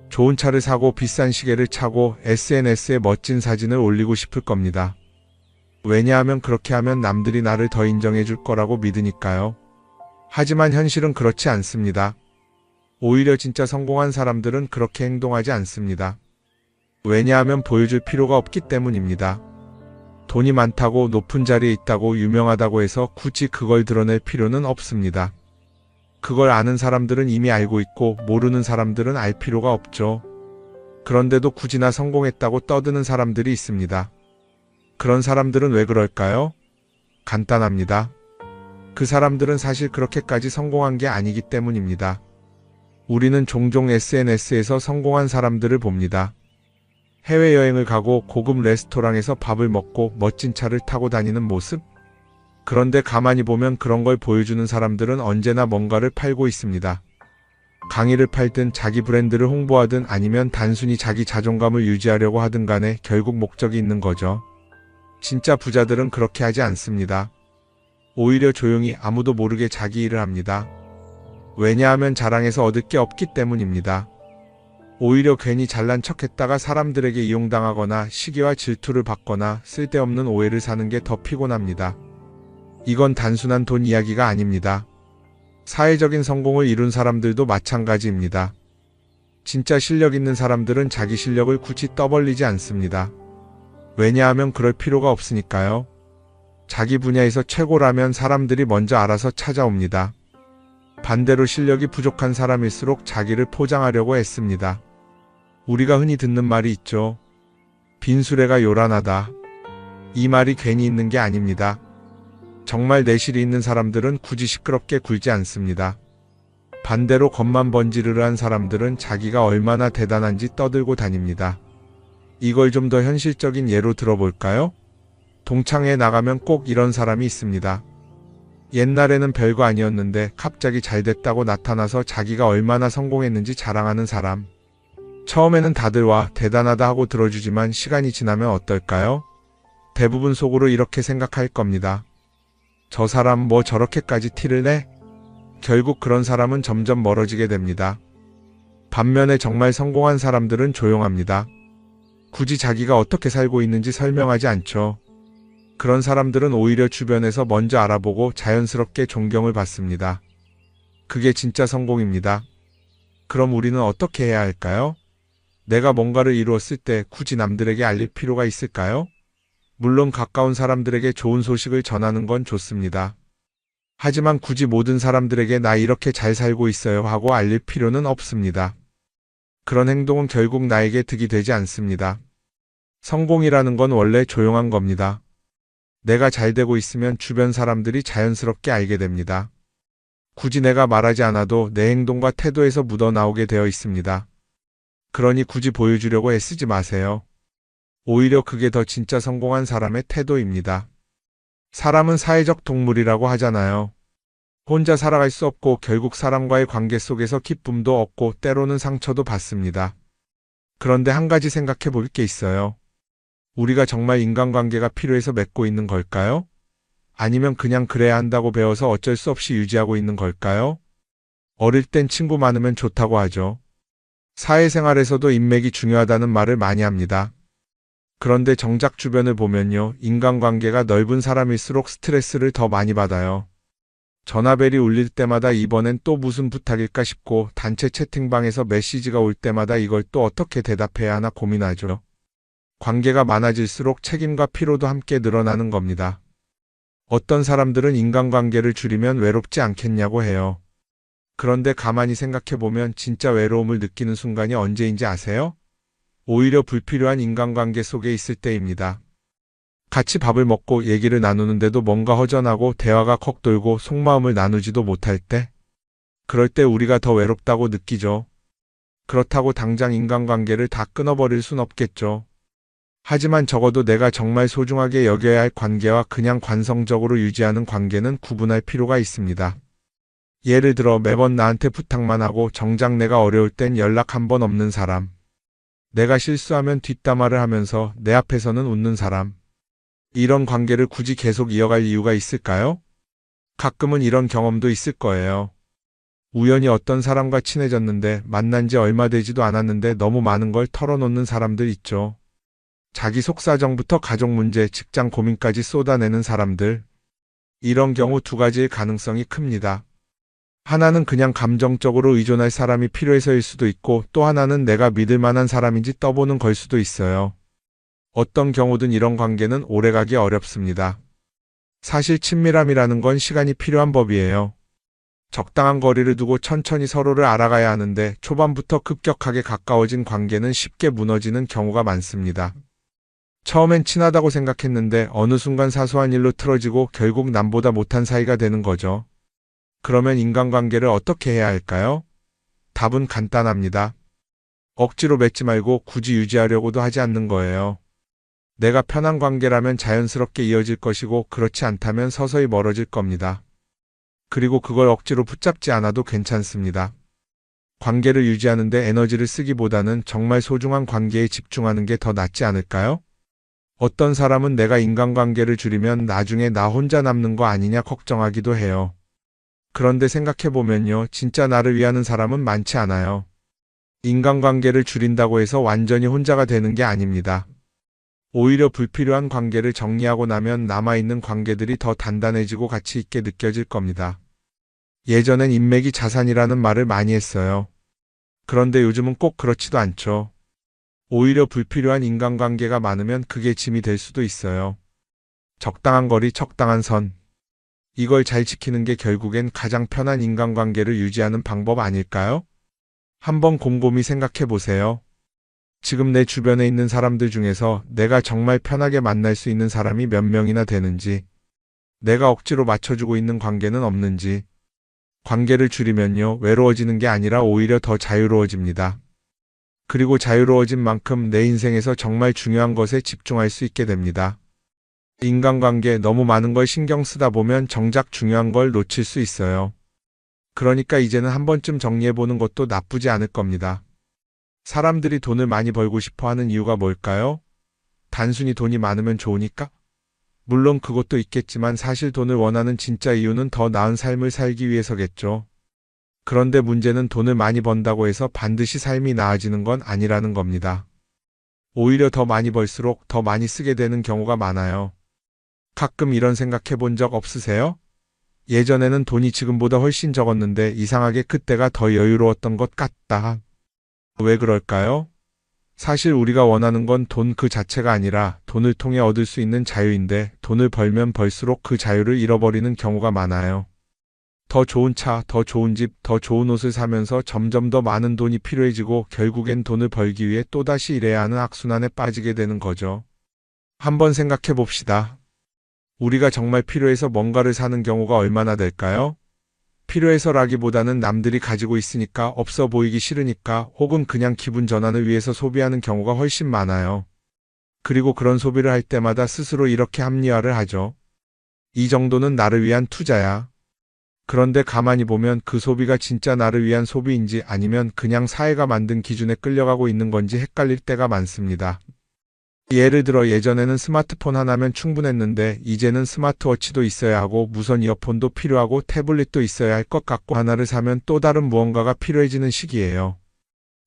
좋은 차를 사고 비싼 시계를 차고 SNS에 멋진 사진을 올리고 싶을 겁니다. 왜냐하면 그렇게 하면 남들이 나를 더 인정해 줄 거라고 믿으니까요. 하지만 현실은 그렇지 않습니다. 오히려 진짜 성공한 사람들은 그렇게 행동하지 않습니다. 왜냐하면 보여줄 필요가 없기 때문입니다. 돈이 많다고 높은 자리에 있다고 유명하다고 해서 굳이 그걸 드러낼 필요는 없습니다. 그걸 아는 사람들은 이미 알고 있고 모르는 사람들은 알 필요가 없죠. 그런데도 굳이나 성공했다고 떠드는 사람들이 있습니다. 그런 사람들은 왜 그럴까요? 간단합니다. 그 사람들은 사실 그렇게까지 성공한 게 아니기 때문입니다. 우리는 종종 SNS에서 성공한 사람들을 봅니다. 해외여행을 가고 고급 레스토랑에서 밥을 먹고 멋진 차를 타고 다니는 모습? 그런데 가만히 보면 그런 걸 보여주는 사람들은 언제나 뭔가를 팔고 있습니다. 강의를 팔든 자기 브랜드를 홍보하든 아니면 단순히 자기 자존감을 유지하려고 하든 간에 결국 목적이 있는 거죠. 진짜 부자들은 그렇게 하지 않습니다. 오히려 조용히 아무도 모르게 자기 일을 합니다. 왜냐하면 자랑해서 얻을 게 없기 때문입니다. 오히려 괜히 잘난 척했다가 사람들에게 이용당하거나 시기와 질투를 받거나 쓸데없는 오해를 사는 게 더 피곤합니다. 이건 단순한 돈 이야기가 아닙니다. 사회적인 성공을 이룬 사람들도 마찬가지입니다. 진짜 실력 있는 사람들은 자기 실력을 굳이 떠벌리지 않습니다. 왜냐하면 그럴 필요가 없으니까요. 자기 분야에서 최고라면 사람들이 먼저 알아서 찾아옵니다. 반대로 실력이 부족한 사람일수록 자기를 포장하려고 애씁니다. 우리가 흔히 듣는 말이 있죠. 빈수레가 요란하다. 이 말이 괜히 있는 게 아닙니다. 정말 내실이 있는 사람들은 굳이 시끄럽게 굴지 않습니다. 반대로 겉만 번지르르한 사람들은 자기가 얼마나 대단한지 떠들고 다닙니다. 이걸 좀 더 현실적인 예로 들어볼까요? 동창회에 나가면 꼭 이런 사람이 있습니다. 옛날에는 별거 아니었는데 갑자기 잘 됐다고 나타나서 자기가 얼마나 성공했는지 자랑하는 사람. 처음에는 다들 와 대단하다 하고 들어주지만 시간이 지나면 어떨까요? 대부분 속으로 이렇게 생각할 겁니다. 저 사람 뭐 저렇게까지 티를 내? 결국 그런 사람은 점점 멀어지게 됩니다. 반면에 정말 성공한 사람들은 조용합니다. 굳이 자기가 어떻게 살고 있는지 설명하지 않죠. 그런 사람들은 오히려 주변에서 먼저 알아보고 자연스럽게 존경을 받습니다. 그게 진짜 성공입니다. 그럼 우리는 어떻게 해야 할까요? 내가 뭔가를 이루었을 때 굳이 남들에게 알릴 필요가 있을까요? 물론 가까운 사람들에게 좋은 소식을 전하는 건 좋습니다. 하지만 굳이 모든 사람들에게 나 이렇게 잘 살고 있어요 하고 알릴 필요는 없습니다. 그런 행동은 결국 나에게 득이 되지 않습니다. 성공이라는 건 원래 조용한 겁니다. 내가 잘 되고 있으면 주변 사람들이 자연스럽게 알게 됩니다. 굳이 내가 말하지 않아도 내 행동과 태도에서 묻어나오게 되어 있습니다. 그러니 굳이 보여주려고 애쓰지 마세요. 오히려 그게 더 진짜 성공한 사람의 태도입니다. 사람은 사회적 동물이라고 하잖아요. 혼자 살아갈 수 없고 결국 사람과의 관계 속에서 기쁨도 얻고 때로는 상처도 받습니다. 그런데 한 가지 생각해 볼 게 있어요. 우리가 정말 인간관계가 필요해서 맺고 있는 걸까요? 아니면 그냥 그래야 한다고 배워서 어쩔 수 없이 유지하고 있는 걸까요? 어릴 땐 친구 많으면 좋다고 하죠. 사회생활에서도 인맥이 중요하다는 말을 많이 합니다. 그런데 정작 주변을 보면요, 인간관계가 넓은 사람일수록 스트레스를 더 많이 받아요. 전화벨이 울릴 때마다 이번엔 또 무슨 부탁일까 싶고 단체 채팅방에서 메시지가 올 때마다 이걸 또 어떻게 대답해야 하나 고민하죠. 관계가 많아질수록 책임과 피로도 함께 늘어나는 겁니다. 어떤 사람들은 인간관계를 줄이면 외롭지 않겠냐고 해요. 그런데 가만히 생각해보면 진짜 외로움을 느끼는 순간이 언제인지 아세요? 오히려 불필요한 인간관계 속에 있을 때입니다. 같이 밥을 먹고 얘기를 나누는데도 뭔가 허전하고 대화가 컥 돌고 속마음을 나누지도 못할 때, 그럴 때 우리가 더 외롭다고 느끼죠. 그렇다고 당장 인간관계를 다 끊어버릴 순 없겠죠. 하지만 적어도 내가 정말 소중하게 여겨야 할 관계와 그냥 관성적으로 유지하는 관계는 구분할 필요가 있습니다. 예를 들어 매번 나한테 부탁만 하고 정작 내가 어려울 땐 연락 한 번 없는 사람. 내가 실수하면 뒷담화를 하면서 내 앞에서는 웃는 사람. 이런 관계를 굳이 계속 이어갈 이유가 있을까요? 가끔은 이런 경험도 있을 거예요. 우연히 어떤 사람과 친해졌는데 만난 지 얼마 되지도 않았는데 너무 많은 걸 털어놓는 사람들 있죠. 자기 속사정부터 가족 문제, 직장 고민까지 쏟아내는 사람들. 이런 경우 두 가지의 가능성이 큽니다. 하나는 그냥 감정적으로 의존할 사람이 필요해서일 수도 있고 또 하나는 내가 믿을 만한 사람인지 떠보는 걸 수도 있어요. 어떤 경우든 이런 관계는 오래가기 어렵습니다. 사실 친밀함이라는 건 시간이 필요한 법이에요. 적당한 거리를 두고 천천히 서로를 알아가야 하는데 초반부터 급격하게 가까워진 관계는 쉽게 무너지는 경우가 많습니다. 처음엔 친하다고 생각했는데 어느 순간 사소한 일로 틀어지고 결국 남보다 못한 사이가 되는 거죠. 그러면 인간관계를 어떻게 해야 할까요? 답은 간단합니다. 억지로 맺지 말고 굳이 유지하려고도 하지 않는 거예요. 내가 편한 관계라면 자연스럽게 이어질 것이고 그렇지 않다면 서서히 멀어질 겁니다. 그리고 그걸 억지로 붙잡지 않아도 괜찮습니다. 관계를 유지하는 데 에너지를 쓰기보다는 정말 소중한 관계에 집중하는 게 더 낫지 않을까요? 어떤 사람은 내가 인간관계를 줄이면 나중에 나 혼자 남는 거 아니냐 걱정하기도 해요. 그런데 생각해보면요, 진짜 나를 위하는 사람은 많지 않아요. 인간관계를 줄인다고 해서 완전히 혼자가 되는 게 아닙니다. 오히려 불필요한 관계를 정리하고 나면 남아있는 관계들이 더 단단해지고 가치 있게 느껴질 겁니다. 예전엔 인맥이 자산이라는 말을 많이 했어요. 그런데 요즘은 꼭 그렇지도 않죠. 오히려 불필요한 인간관계가 많으면 그게 짐이 될 수도 있어요. 적당한 거리, 적당한 선. 이걸 잘 지키는 게 결국엔 가장 편한 인간관계를 유지하는 방법 아닐까요? 한번 곰곰이 생각해 보세요. 지금 내 주변에 있는 사람들 중에서 내가 정말 편하게 만날 수 있는 사람이 몇 명이나 되는지, 내가 억지로 맞춰주고 있는 관계는 없는지. 관계를 줄이면요, 외로워지는 게 아니라 오히려 더 자유로워집니다. 그리고 자유로워진 만큼 내 인생에서 정말 중요한 것에 집중할 수 있게 됩니다. 인간관계 너무 많은 걸 신경 쓰다 보면 정작 중요한 걸 놓칠 수 있어요. 그러니까 이제는 한 번쯤 정리해보는 것도 나쁘지 않을 겁니다. 사람들이 돈을 많이 벌고 싶어 하는 이유가 뭘까요? 단순히 돈이 많으면 좋으니까? 물론 그것도 있겠지만 사실 돈을 원하는 진짜 이유는 더 나은 삶을 살기 위해서겠죠. 그런데 문제는 돈을 많이 번다고 해서 반드시 삶이 나아지는 건 아니라는 겁니다. 오히려 더 많이 벌수록 더 많이 쓰게 되는 경우가 많아요. 가끔 이런 생각해 본 적 없으세요? 예전에는 돈이 지금보다 훨씬 적었는데 이상하게 그때가 더 여유로웠던 것 같다. 왜 그럴까요? 사실 우리가 원하는 건 돈 그 자체가 아니라 돈을 통해 얻을 수 있는 자유인데 돈을 벌면 벌수록 그 자유를 잃어버리는 경우가 많아요. 더 좋은 차, 더 좋은 집, 더 좋은 옷을 사면서 점점 더 많은 돈이 필요해지고 결국엔 돈을 벌기 위해 또다시 일해야 하는 악순환에 빠지게 되는 거죠. 한번 생각해 봅시다. 우리가 정말 필요해서 뭔가를 사는 경우가 얼마나 될까요? 필요해서라기보다는 남들이 가지고 있으니까 없어 보이기 싫으니까 혹은 그냥 기분 전환을 위해서 소비하는 경우가 훨씬 많아요. 그리고 그런 소비를 할 때마다 스스로 이렇게 합리화를 하죠. 이 정도는 나를 위한 투자야. 그런데 가만히 보면 그 소비가 진짜 나를 위한 소비인지 아니면 그냥 사회가 만든 기준에 끌려가고 있는 건지 헷갈릴 때가 많습니다. 예를 들어 예전에는 스마트폰 하나면 충분했는데 이제는 스마트워치도 있어야 하고 무선 이어폰도 필요하고 태블릿도 있어야 할 것 같고 하나를 사면 또 다른 무언가가 필요해지는 시기예요.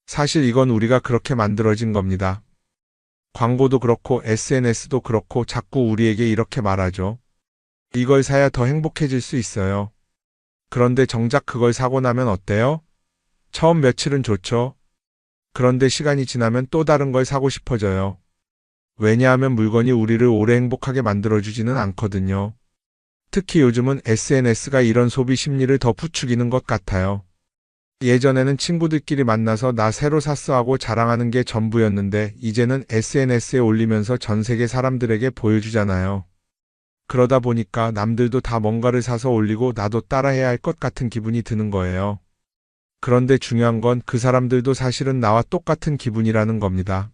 사실 이건 우리가 그렇게 만들어진 겁니다. 광고도 그렇고 SNS도 그렇고 자꾸 우리에게 이렇게 말하죠. 이걸 사야 더 행복해질 수 있어요. 그런데 정작 그걸 사고 나면 어때요? 처음 며칠은 좋죠. 그런데 시간이 지나면 또 다른 걸 사고 싶어져요. 왜냐하면 물건이 우리를 오래 행복하게 만들어주지는 않거든요. 특히 요즘은 SNS가 이런 소비 심리를 더 부추기는 것 같아요. 예전에는 친구들끼리 만나서 나 새로 샀어 하고 자랑하는 게 전부였는데 이제는 SNS에 올리면서 전 세계 사람들에게 보여주잖아요. 그러다 보니까 남들도 다 뭔가를 사서 올리고 나도 따라해야 할 것 같은 기분이 드는 거예요. 그런데 중요한 건 그 사람들도 사실은 나와 똑같은 기분이라는 겁니다.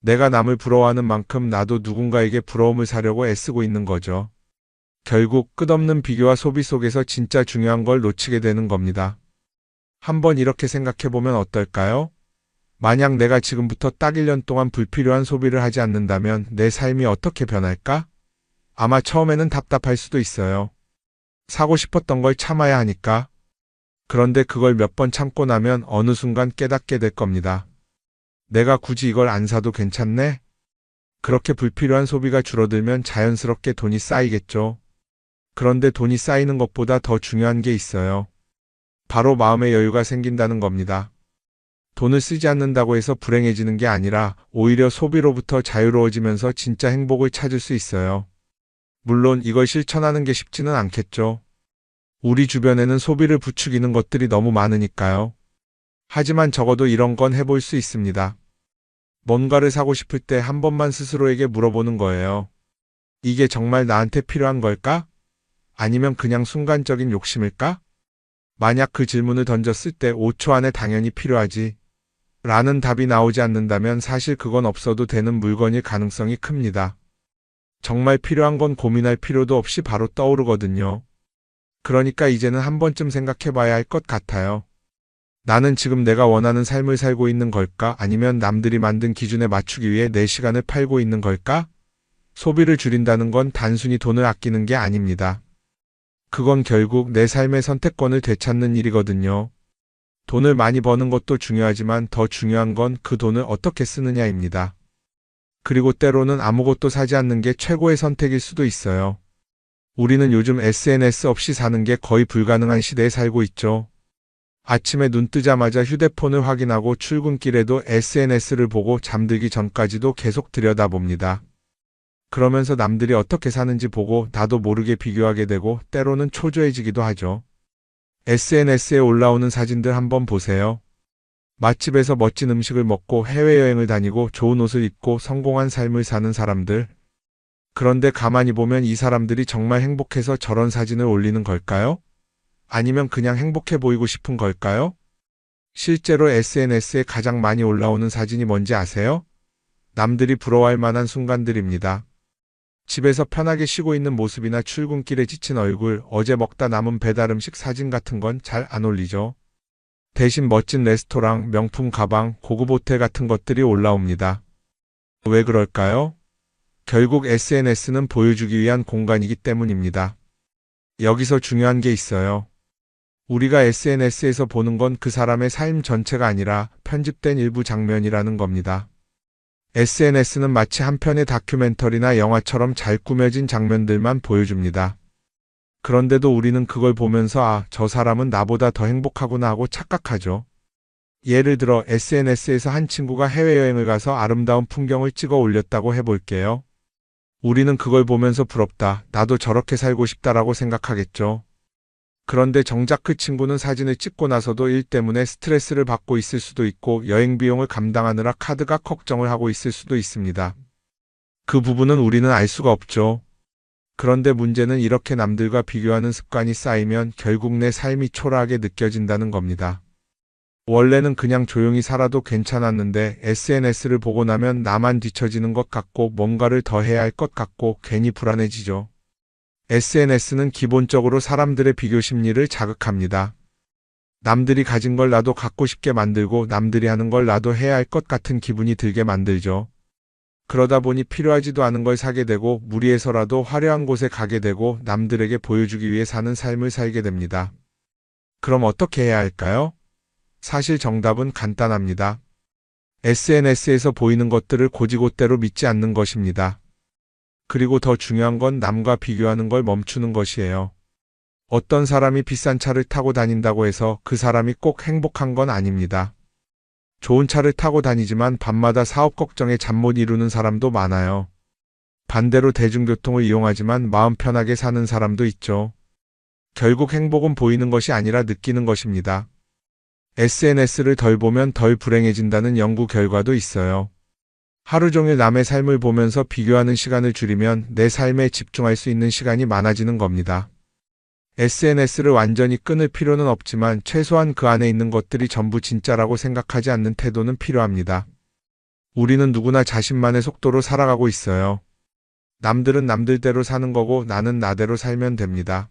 내가 남을 부러워하는 만큼 나도 누군가에게 부러움을 사려고 애쓰고 있는 거죠. 결국 끝없는 비교와 소비 속에서 진짜 중요한 걸 놓치게 되는 겁니다. 한번 이렇게 생각해보면 어떨까요? 만약 내가 지금부터 딱 1년 동안 불필요한 소비를 하지 않는다면 내 삶이 어떻게 변할까? 아마 처음에는 답답할 수도 있어요. 사고 싶었던 걸 참아야 하니까. 그런데 그걸 몇 번 참고 나면 어느 순간 깨닫게 될 겁니다. 내가 굳이 이걸 안 사도 괜찮네? 그렇게 불필요한 소비가 줄어들면 자연스럽게 돈이 쌓이겠죠. 그런데 돈이 쌓이는 것보다 더 중요한 게 있어요. 바로 마음의 여유가 생긴다는 겁니다. 돈을 쓰지 않는다고 해서 불행해지는 게 아니라 오히려 소비로부터 자유로워지면서 진짜 행복을 찾을 수 있어요. 물론 이걸 실천하는 게 쉽지는 않겠죠. 우리 주변에는 소비를 부추기는 것들이 너무 많으니까요. 하지만 적어도 이런 건 해볼 수 있습니다. 뭔가를 사고 싶을 때 한 번만 스스로에게 물어보는 거예요. 이게 정말 나한테 필요한 걸까? 아니면 그냥 순간적인 욕심일까? 만약 그 질문을 던졌을 때 5초 안에 당연히 필요하지 라는 답이 나오지 않는다면 사실 그건 없어도 되는 물건일 가능성이 큽니다. 정말 필요한 건 고민할 필요도 없이 바로 떠오르거든요. 그러니까 이제는 한 번쯤 생각해 봐야 할 것 같아요. 나는 지금 내가 원하는 삶을 살고 있는 걸까? 아니면 남들이 만든 기준에 맞추기 위해 내 시간을 팔고 있는 걸까? 소비를 줄인다는 건 단순히 돈을 아끼는 게 아닙니다. 그건 결국 내 삶의 선택권을 되찾는 일이거든요. 돈을 많이 버는 것도 중요하지만 더 중요한 건 그 돈을 어떻게 쓰느냐입니다. 그리고 때로는 아무것도 사지 않는 게 최고의 선택일 수도 있어요. 우리는 요즘 SNS 없이 사는 게 거의 불가능한 시대에 살고 있죠. 아침에 눈 뜨자마자 휴대폰을 확인하고 출근길에도 SNS를 보고 잠들기 전까지도 계속 들여다봅니다. 그러면서 남들이 어떻게 사는지 보고 나도 모르게 비교하게 되고 때로는 초조해지기도 하죠. SNS에 올라오는 사진들 한번 보세요. 맛집에서 멋진 음식을 먹고 해외여행을 다니고 좋은 옷을 입고 성공한 삶을 사는 사람들. 그런데 가만히 보면 이 사람들이 정말 행복해서 저런 사진을 올리는 걸까요? 아니면 그냥 행복해 보이고 싶은 걸까요? 실제로 SNS에 가장 많이 올라오는 사진이 뭔지 아세요? 남들이 부러워할 만한 순간들입니다. 집에서 편하게 쉬고 있는 모습이나 출근길에 지친 얼굴, 어제 먹다 남은 배달 음식 사진 같은 건 잘 안 올리죠. 대신 멋진 레스토랑, 명품 가방, 고급 호텔 같은 것들이 올라옵니다. 왜 그럴까요? 결국 SNS는 보여주기 위한 공간이기 때문입니다. 여기서 중요한 게 있어요. 우리가 SNS에서 보는 건 그 사람의 삶 전체가 아니라 편집된 일부 장면이라는 겁니다. SNS는 마치 한 편의 다큐멘터리나 영화처럼 잘 꾸며진 장면들만 보여줍니다. 그런데도 우리는 그걸 보면서 아, 저 사람은 나보다 더 행복하구나 하고 착각하죠. 예를 들어 SNS에서 한 친구가 해외여행을 가서 아름다운 풍경을 찍어 올렸다고 해볼게요. 우리는 그걸 보면서 부럽다, 나도 저렇게 살고 싶다라고 생각하겠죠. 그런데 정작 그 친구는 사진을 찍고 나서도 일 때문에 스트레스를 받고 있을 수도 있고 여행 비용을 감당하느라 카드가 걱정을 하고 있을 수도 있습니다. 그 부분은 우리는 알 수가 없죠. 그런데 문제는 이렇게 남들과 비교하는 습관이 쌓이면 결국 내 삶이 초라하게 느껴진다는 겁니다. 원래는 그냥 조용히 살아도 괜찮았는데 SNS를 보고 나면 나만 뒤처지는 것 같고 뭔가를 더 해야 할 것 같고 괜히 불안해지죠. SNS는 기본적으로 사람들의 비교 심리를 자극합니다. 남들이 가진 걸 나도 갖고 싶게 만들고 남들이 하는 걸 나도 해야 할 것 같은 기분이 들게 만들죠. 그러다 보니 필요하지도 않은 걸 사게 되고 무리해서라도 화려한 곳에 가게 되고 남들에게 보여주기 위해 사는 삶을 살게 됩니다. 그럼 어떻게 해야 할까요? 사실 정답은 간단합니다. SNS에서 보이는 것들을 곧이곧대로 믿지 않는 것입니다. 그리고 더 중요한 건 남과 비교하는 걸 멈추는 것이에요. 어떤 사람이 비싼 차를 타고 다닌다고 해서 그 사람이 꼭 행복한 건 아닙니다. 좋은 차를 타고 다니지만 밤마다 사업 걱정에 잠 못 이루는 사람도 많아요. 반대로 대중교통을 이용하지만 마음 편하게 사는 사람도 있죠. 결국 행복은 보이는 것이 아니라 느끼는 것입니다. SNS를 덜 보면 덜 불행해진다는 연구 결과도 있어요. 하루 종일 남의 삶을 보면서 비교하는 시간을 줄이면 내 삶에 집중할 수 있는 시간이 많아지는 겁니다. SNS를 완전히 끊을 필요는 없지만 최소한 그 안에 있는 것들이 전부 진짜라고 생각하지 않는 태도는 필요합니다. 우리는 누구나 자신만의 속도로 살아가고 있어요. 남들은 남들대로 사는 거고 나는 나대로 살면 됩니다.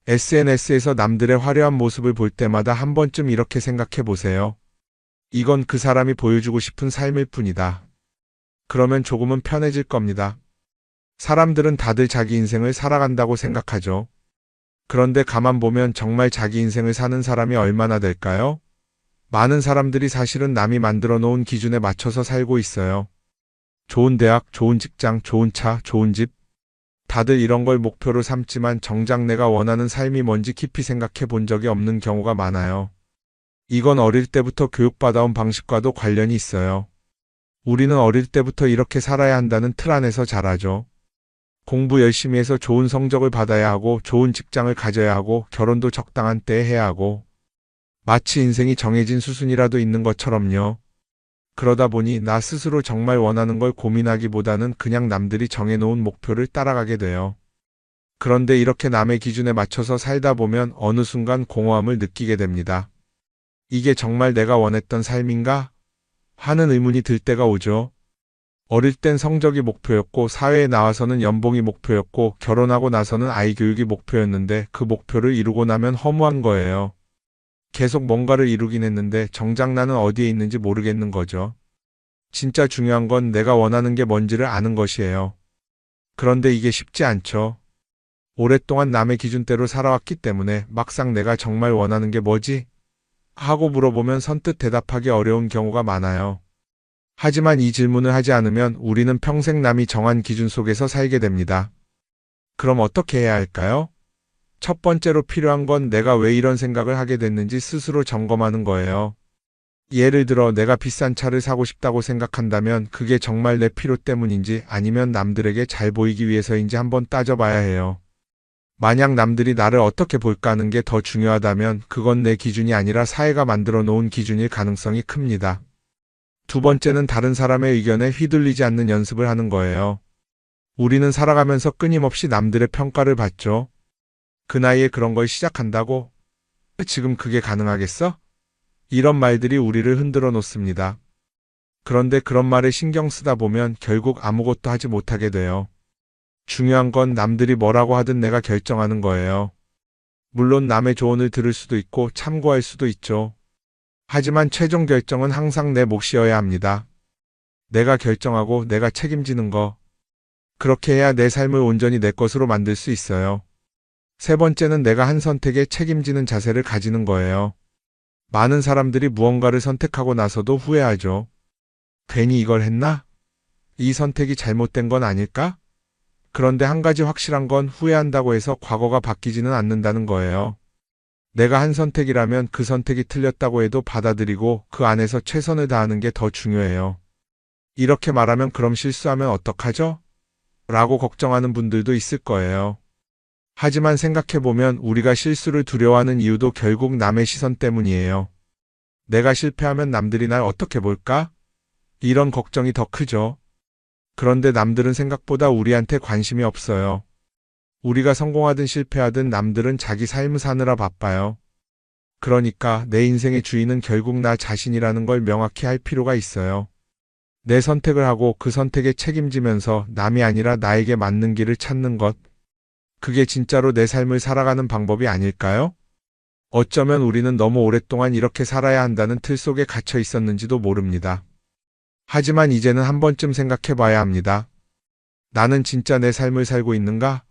SNS에서 남들의 화려한 모습을 볼 때마다 한 번쯤 이렇게 생각해 보세요. 이건 그 사람이 보여주고 싶은 삶일 뿐이다. 그러면 조금은 편해질 겁니다. 사람들은 다들 자기 인생을 살아간다고 생각하죠. 그런데 가만 보면 정말 자기 인생을 사는 사람이 얼마나 될까요? 많은 사람들이 사실은 남이 만들어 놓은 기준에 맞춰서 살고 있어요. 좋은 대학, 좋은 직장, 좋은 차, 좋은 집. 다들 이런 걸 목표로 삼지만 정작 내가 원하는 삶이 뭔지 깊이 생각해 본 적이 없는 경우가 많아요. 이건 어릴 때부터 교육받아온 방식과도 관련이 있어요. 우리는 어릴 때부터 이렇게 살아야 한다는 틀 안에서 자라죠. 공부 열심히 해서 좋은 성적을 받아야 하고 좋은 직장을 가져야 하고 결혼도 적당한 때에 해야 하고 마치 인생이 정해진 수순이라도 있는 것처럼요. 그러다 보니 나 스스로 정말 원하는 걸 고민하기보다는 그냥 남들이 정해놓은 목표를 따라가게 돼요. 그런데 이렇게 남의 기준에 맞춰서 살다 보면 어느 순간 공허함을 느끼게 됩니다. 이게 정말 내가 원했던 삶인가? 하는 의문이 들 때가 오죠. 어릴 땐 성적이 목표였고 사회에 나와서는 연봉이 목표였고 결혼하고 나서는 아이 교육이 목표였는데 그 목표를 이루고 나면 허무한 거예요. 계속 뭔가를 이루긴 했는데 정작 나는 어디에 있는지 모르겠는 거죠. 진짜 중요한 건 내가 원하는 게 뭔지를 아는 것이에요. 그런데 이게 쉽지 않죠. 오랫동안 남의 기준대로 살아왔기 때문에 막상 내가 정말 원하는 게 뭐지? 하고 물어보면 선뜻 대답하기 어려운 경우가 많아요. 하지만 이 질문을 하지 않으면 우리는 평생 남이 정한 기준 속에서 살게 됩니다. 그럼 어떻게 해야 할까요? 첫 번째로 필요한 건 내가 왜 이런 생각을 하게 됐는지 스스로 점검하는 거예요. 예를 들어 내가 비싼 차를 사고 싶다고 생각한다면 그게 정말 내 필요 때문인지 아니면 남들에게 잘 보이기 위해서인지 한번 따져봐야 해요. 만약 남들이 나를 어떻게 볼까 하는 게 더 중요하다면 그건 내 기준이 아니라 사회가 만들어 놓은 기준일 가능성이 큽니다. 두 번째는 다른 사람의 의견에 휘둘리지 않는 연습을 하는 거예요. 우리는 살아가면서 끊임없이 남들의 평가를 받죠. 그 나이에 그런 걸 시작한다고? 지금 그게 가능하겠어? 이런 말들이 우리를 흔들어 놓습니다. 그런데 그런 말에 신경 쓰다 보면 결국 아무것도 하지 못하게 돼요. 중요한 건 남들이 뭐라고 하든 내가 결정하는 거예요. 물론 남의 조언을 들을 수도 있고 참고할 수도 있죠. 하지만 최종 결정은 항상 내 몫이어야 합니다. 내가 결정하고 내가 책임지는 거. 그렇게 해야 내 삶을 온전히 내 것으로 만들 수 있어요. 세 번째는 내가 한 선택에 책임지는 자세를 가지는 거예요. 많은 사람들이 무언가를 선택하고 나서도 후회하죠. 괜히 이걸 했나? 이 선택이 잘못된 건 아닐까? 그런데 한 가지 확실한 건 후회한다고 해서 과거가 바뀌지는 않는다는 거예요. 내가 한 선택이라면 그 선택이 틀렸다고 해도 받아들이고 그 안에서 최선을 다하는 게 더 중요해요. 이렇게 말하면 그럼 실수하면 어떡하죠? 라고 걱정하는 분들도 있을 거예요. 하지만 생각해보면 우리가 실수를 두려워하는 이유도 결국 남의 시선 때문이에요. 내가 실패하면 남들이 날 어떻게 볼까? 이런 걱정이 더 크죠. 그런데 남들은 생각보다 우리한테 관심이 없어요. 우리가 성공하든 실패하든 남들은 자기 삶을 사느라 바빠요. 그러니까 내 인생의 주인은 결국 나 자신이라는 걸 명확히 할 필요가 있어요. 내 선택을 하고 그 선택에 책임지면서 남이 아니라 나에게 맞는 길을 찾는 것. 그게 진짜로 내 삶을 살아가는 방법이 아닐까요? 어쩌면 우리는 너무 오랫동안 이렇게 살아야 한다는 틀 속에 갇혀 있었는지도 모릅니다. 하지만 이제는 한 번쯤 생각해 봐야 합니다. 나는 진짜 내 삶을 살고 있는가?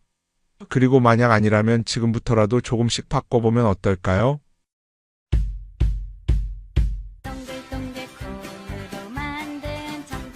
그리고 만약 아니라면 지금부터라도 조금씩 바꿔보면 어떨까요?